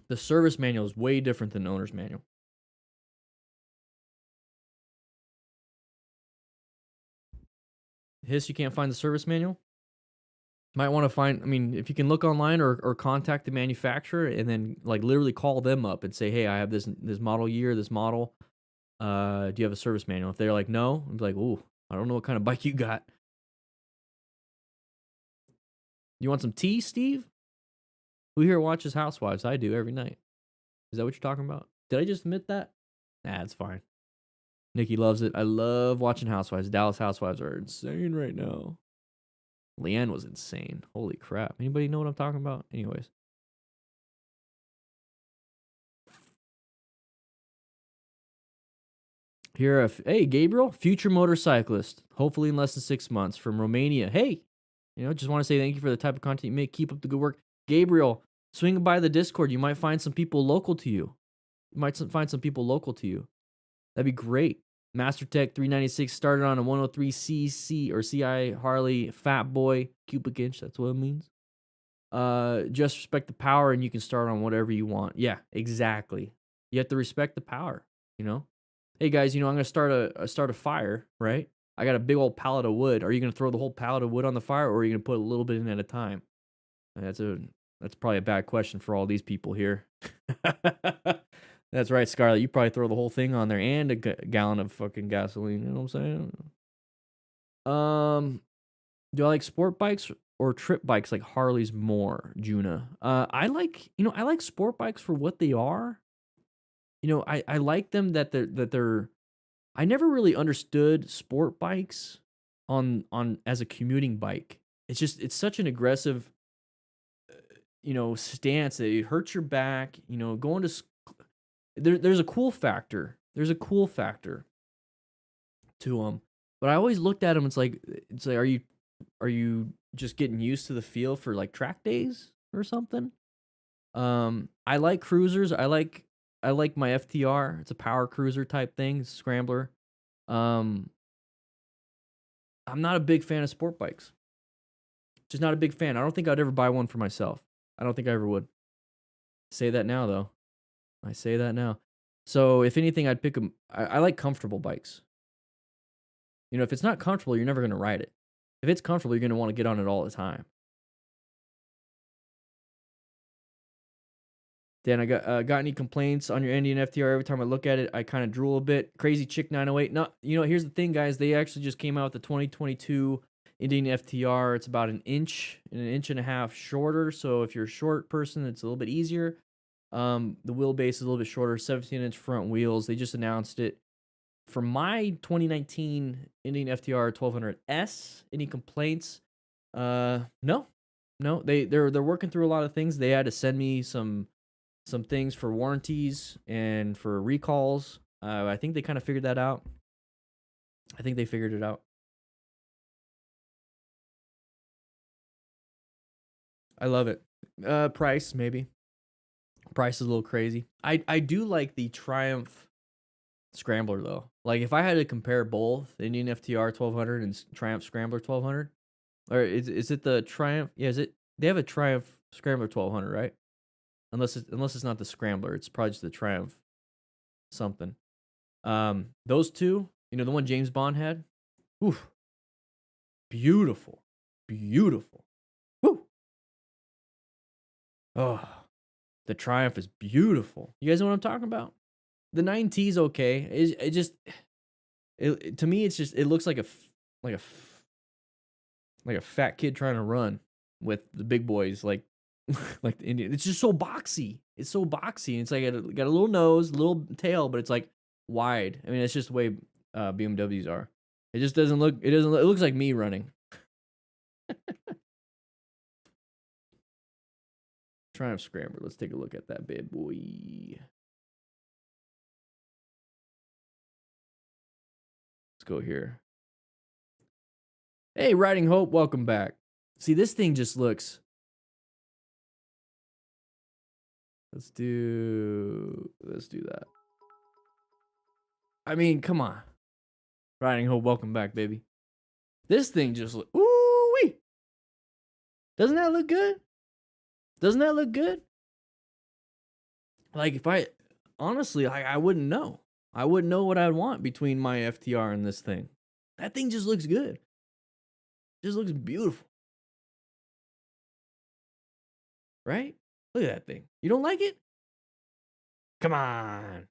The service manual is way different than the owner's manual. Hiss, you can't find the service manual? Might want to find, if you can look online or contact the manufacturer and then like literally call them up and say, hey, I have this model year, this model. Do you have a service manual? If they're like, no, I'm like, ooh, I don't know what kind of bike you got. You want some tea, Steve? Who here watches Housewives? I do every night. Is that what you're talking about? Did I just admit that? Nah, it's fine. Nikki loves it. I love watching Housewives. Dallas Housewives are insane right now. Leanne was insane. Holy crap. Anybody know what I'm talking about? Anyways. Here, hey, Gabriel, future motorcyclist. Hopefully in less than 6 months from Romania. Hey, just want to say thank you for the type of content you make. Keep up the good work. Gabriel, swing by the Discord. You might find some people local to you. That'd be great. MasterTech 396 started on a 103cc or CI Harley Fat Boy cubic inch. That's what it means. Just respect the power, and you can start on whatever you want. Yeah, exactly. You have to respect the power. Hey guys, I'm gonna start a fire, right? I got a big old pallet of wood. Are you gonna throw the whole pallet of wood on the fire, or are you gonna put a little bit in at a time? That's probably a bad question for all these people here. That's right, Scarlett. You probably throw the whole thing on there and a gallon of fucking gasoline. You know what I'm saying? Do I like sport bikes or trip bikes like Harleys more, Juna? I like sport bikes for what they are. I like them that they're. I never really understood sport bikes on as a commuting bike. It's such an aggressive, stance that it hurts your back. Going to there's a cool factor. There's a cool factor to them. But I always looked at them. It's like are you just getting used to the feel for like track days or something? I like cruisers. I like my FTR. It's a power cruiser type thing, scrambler. I'm not a big fan of sport bikes. Just not a big fan. I don't think I'd ever buy one for myself. I don't think I ever would. Say that now, though. I say that now. So if anything, I'd pick them. I like comfortable bikes. You know, if it's not comfortable, you're never going to ride it. If it's comfortable, you're going to want to get on it all the time. Dan, I got any complaints on your Indian FTR? Every time I look at it, I kind of drool a bit. Crazy Chick 908. No, you know, here's the thing, guys. They actually just came out with the 2022 Indian FTR. It's about an inch and a half shorter. So if you're a short person, it's a little bit easier. The wheelbase is a little bit shorter. 17-inch front wheels. They just announced it. For my 2019 Indian FTR 1200S, any complaints? No. They're working through a lot of things. They had to send me some things for warranties and for recalls. I think they kind of figured that out. I think they figured it out. I love it. Price, maybe. Price is a little crazy. I do like the Triumph Scrambler, though. Like, if I had to compare both, the Indian FTR 1200 and Triumph Scrambler 1200, or is it the Triumph? Yeah, is it? They have a Triumph Scrambler 1200, right? Unless it's not the Scrambler, it's probably just the Triumph something. Those two, you know, the one James Bond had, oof, beautiful. Woo. Oh, the Triumph is beautiful. You guys know what I'm talking about? The 9T's okay. To me, it's just, it looks like a fat kid trying to run with the big boys, like like the Indian. It's just so boxy. It's so boxy. It's like got a little nose, a little tail, but it's like wide. I mean, it's just the way BMWs are. It just doesn't look. It looks like me running. Triumph Scrambler. Let's take a look at that bad boy. Let's go here. Hey, Riding Hope, welcome back. See, this thing just looks. Let's do that. I mean, come on. Riding Hope, welcome back, baby. This thing just look. Ooh-wee. Doesn't that look good? Doesn't that look good? Like, if I honestly, I wouldn't know. I wouldn't know what I'd want between my FTR and this thing. That thing just looks good. Just looks beautiful. Right? Look at that thing. You don't like it? Come on.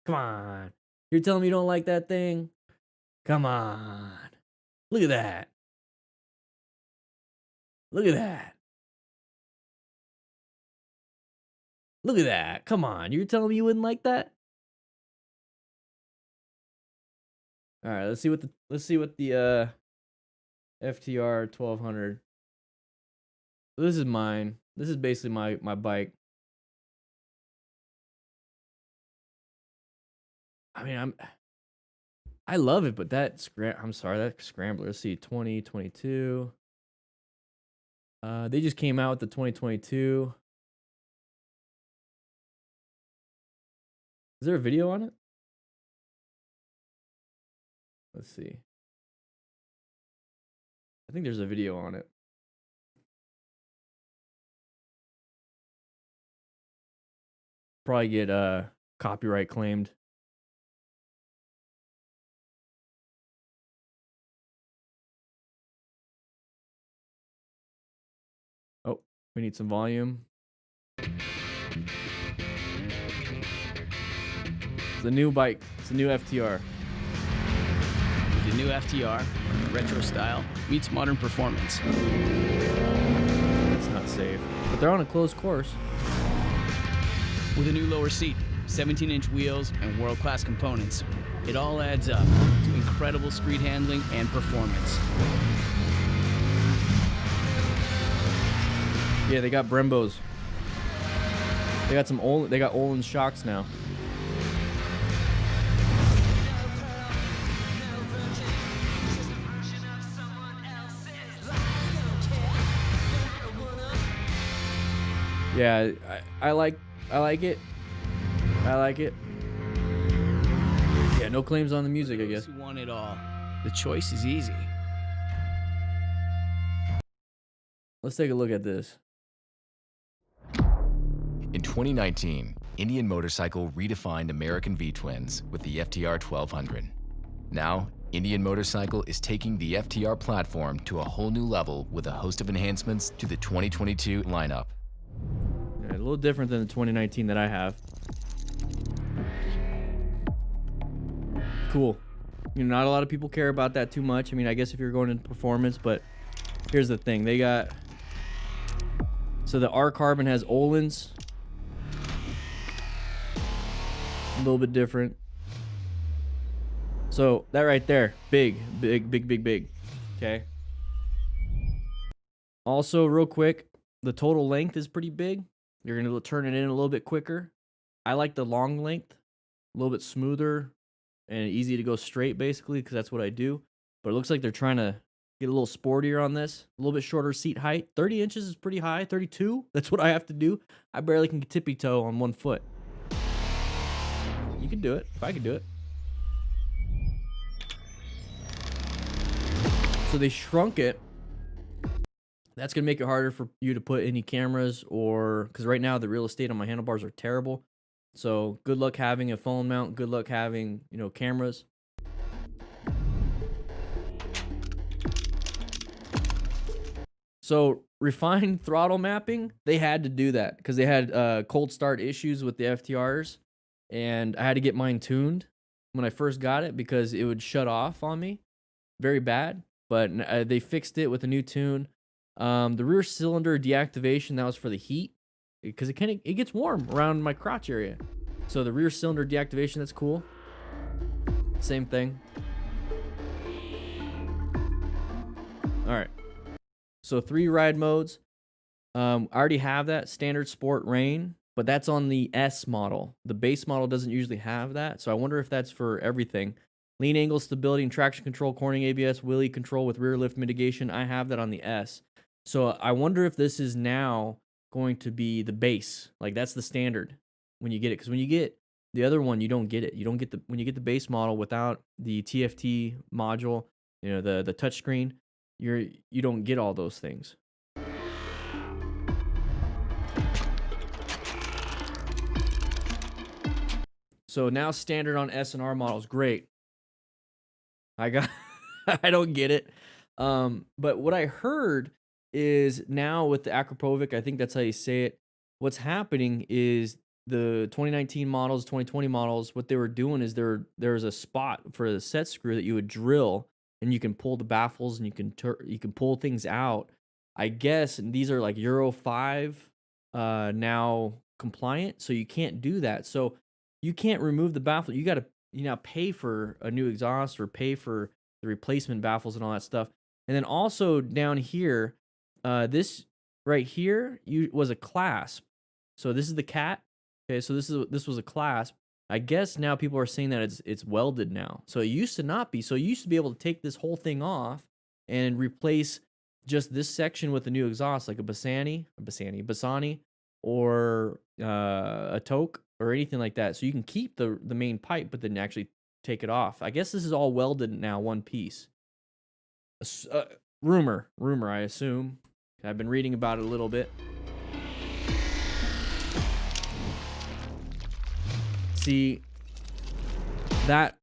Come on. You're telling me you don't like that thing? Come on. Look at that. Look at that. Look at that. Come on. You're telling me you wouldn't like that? All right, let's see what the FTR 1200. This is mine. This is basically my bike. I mean, I love it, but that Scrambler. Let's see, 2022. They just came out with the 2022. Is there a video on it? Let's see. I think there's a video on it. Probably get copyright claimed. Oh, we need some volume. It's a new bike. It's a new FTR. The new FTR, retro style, meets modern performance. That's not safe. But they're on a closed course. With a new lower seat, 17-inch wheels, and world-class components, it all adds up to incredible street handling and performance. Yeah, they got Brembos. They got they got Olin shocks now. Yeah, I like it. I like it. Yeah, no claims on the music, I guess. Who want it all? The choice is easy. Let's take a look at this. In 2019, Indian Motorcycle redefined American V-twins with the FTR 1200. Now, Indian Motorcycle is taking the FTR platform to a whole new level with a host of enhancements to the 2022 lineup. Yeah, a little different than the 2019 that I have. Cool. You know, not a lot of people care about that too much. I mean, I guess if you're going into performance, but here's the thing. They got... So the R Carbon has Öhlins. A little bit different. So that right there, big. Okay. Also, real quick, the total length is pretty big. You're gonna turn it in a little bit quicker. I like the long length, a little bit smoother and easy to go straight, basically, because that's what I do. But it looks like they're trying to get a little sportier on this. A little bit shorter seat height. 30 inches is pretty high. 32. That's what I have to do. I barely can tippy toe on one foot. You can do it. If I could do it. So they shrunk it. That's going to make it harder for you to put any cameras, or because right now the real estate on my handlebars are terrible. So good luck having a phone mount. Good luck having, you know, cameras. So refined throttle mapping, they had to do that because they had cold start issues with the FTRs, and I had to get mine tuned when I first got it because it would shut off on me very bad. But they fixed it with a new tune. The rear cylinder deactivation, that was for the heat because it gets warm around my crotch area. So the rear cylinder deactivation, that's cool. Same thing. All right. So 3 ride modes. I already have that standard sport rain, but that's on the S model. The base model doesn't usually have that. So I wonder if that's for everything. Lean angle stability and traction control, cornering ABS, wheelie control with rear lift mitigation. I have that on the S. So I wonder if this is now going to be the base. Like that's the standard when you get it. Because when you get the other one, you don't get it. You don't get when you get the base model without the TFT module, you know, the touchscreen, you don't get all those things. So now standard on S&R models, great. I don't get it. But what I heard is now with the Akrapovic, I think that's how you say it. What's happening is the 2019 models, 2020 models, what they were doing is there was a spot for the set screw that you would drill, and you can pull the baffles and you can pull things out. I guess these are like Euro 5 now compliant, so you can't do that. So you can't remove the baffle. You now pay for a new exhaust or pay for the replacement baffles and all that stuff. And then also down here, this right here was a clasp. So this is the cat. Okay, so this was a clasp. I guess now people are saying that it's welded now. So it used to not be. So you used to be able to take this whole thing off and replace just this section with a new exhaust, like a Bassani, or a Toke or anything like that. So you can keep the main pipe, but then actually take it off. I guess this is all welded now, one piece. Rumor, I assume. I've been reading about it a little bit. See, that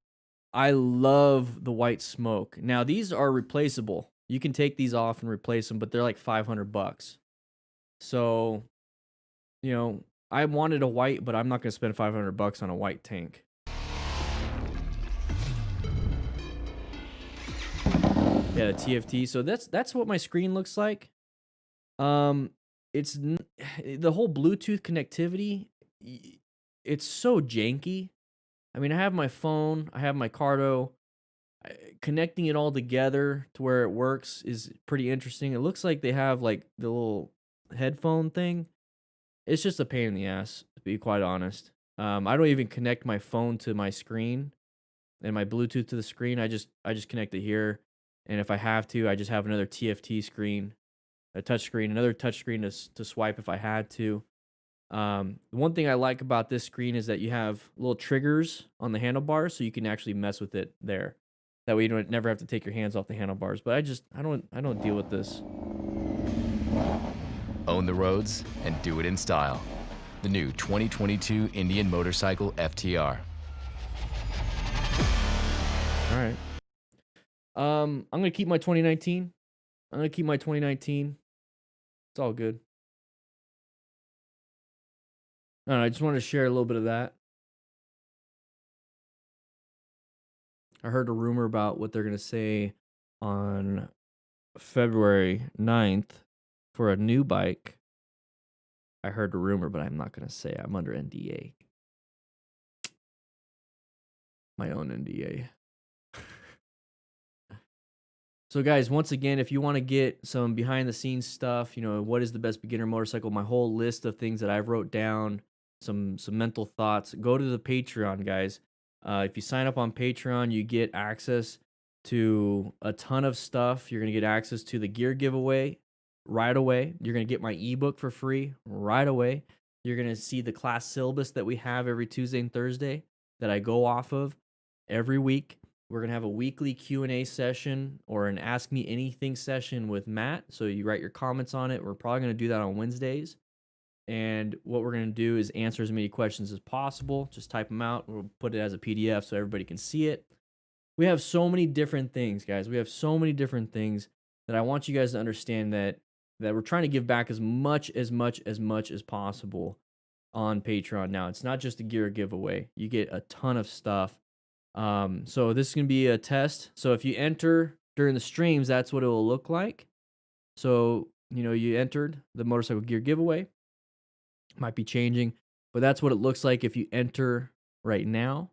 I love the white smoke. Now these are replaceable. You can take these off and replace them, but they're like $500. So, you know, I wanted a white, but I'm not going to spend $500 on a white tank. Yeah, the TFT. So that's what my screen looks like. It's the whole Bluetooth connectivity. It's so janky. I mean, I have my phone, I have my Cardo. Connecting it all together to where it works is pretty interesting. It looks like they have like the little headphone thing. It's just a pain in the ass, to be quite honest. I don't even connect my phone to my screen and my Bluetooth to the screen. I just connect it here. And if I have to, I just have another TFT screen, a touch screen, another touch screen to swipe if I had to. One thing I like about this screen is that you have little triggers on the handlebars, so you can actually mess with it there. That way you don't never have to take your hands off the handlebars. But I don't deal with this. Own the roads and do it in style. the new 2022 Indian Motorcycle FTR. All right. I'm gonna keep my 2019. I'm gonna keep my 2019. It's all good. I don't know, I just wanted to share a little bit of that. I heard a rumor about what they're gonna say on February 9th for a new bike. I heard a rumor, but I'm not gonna say. I'm under NDA. My own NDA. So guys, once again, if you want to get some behind the scenes stuff, you know, what is the best beginner motorcycle, my whole list of things that I've wrote down, some mental thoughts, go to the Patreon, guys. If you sign up on Patreon, you get access to a ton of stuff. You're going to get access to the gear giveaway right away. You're going to get my ebook for free right away. You're going to see the class syllabus that we have every Tuesday and Thursday that I go off of every week. We're going to have a weekly Q&A session or an Ask Me Anything session with Matt. So you write your comments on it. We're probably going to do that on Wednesdays. And what we're going to do is answer as many questions as possible. Just type them out. We'll put it as a PDF so everybody can see it. We have so many different things, guys. We have so many different things that I want you guys to understand that we're trying to give back as much as possible on Patreon. Now, it's not just a gear giveaway. You get a ton of stuff. So this is going to be a test. So if you enter during the streams, that's what it will look like. So, you know, you entered the motorcycle gear giveaway. Might be changing, but that's what it looks like if you enter right now.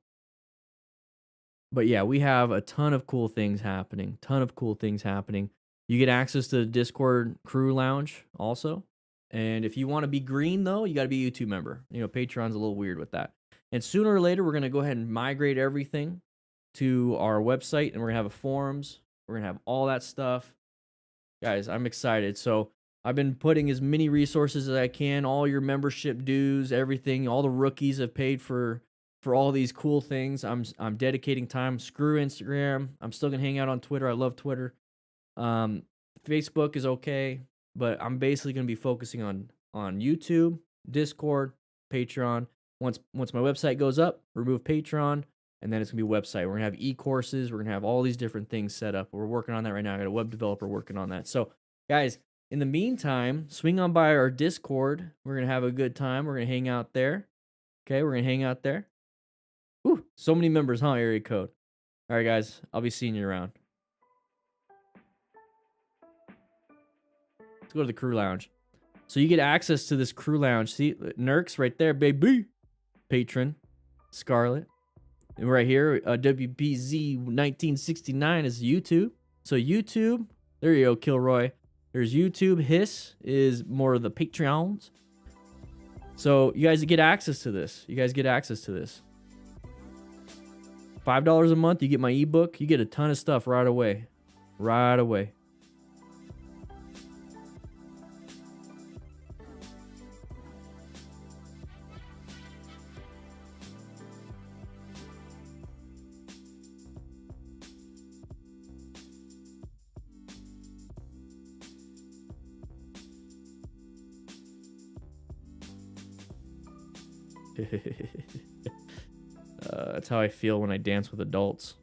But yeah, we have a ton of cool things happening. You get access to the Discord crew lounge also. And if you want to be green though, you got to be a YouTube member. You know, Patreon's a little weird with that. And sooner or later, we're going to go ahead and migrate everything to our website, and we're going to have a forums. We're going to have all that stuff. Guys, I'm excited. So I've been putting as many resources as I can, all your membership dues, everything. All the rookies have paid for all these cool things. I'm dedicating time. Screw Instagram. I'm still going to hang out on Twitter. I love Twitter. Facebook is okay, but I'm basically going to be focusing on YouTube, Discord, Patreon. Once my website goes up, remove Patreon, and then it's going to be a website. We're going to have e-courses. We're going to have all these different things set up. We're working on that right now. I got a web developer working on that. So, guys, in the meantime, swing on by our Discord. We're going to have a good time. We're going to hang out there. Okay, we're going to hang out there. Ooh, so many members, huh, area code. All right, guys, I'll be seeing you around. Let's go to the crew lounge. So you get access to this crew lounge. See, Nerks right there, baby. Patron, Scarlet. And right here, WPZ 1969 is YouTube. So YouTube, there you go, Kilroy. There's YouTube. Hiss is more of the Patreons. So you guys get access to this. $5 a month, you get my ebook. You get a ton of stuff right away. That's how I feel when I dance with adults.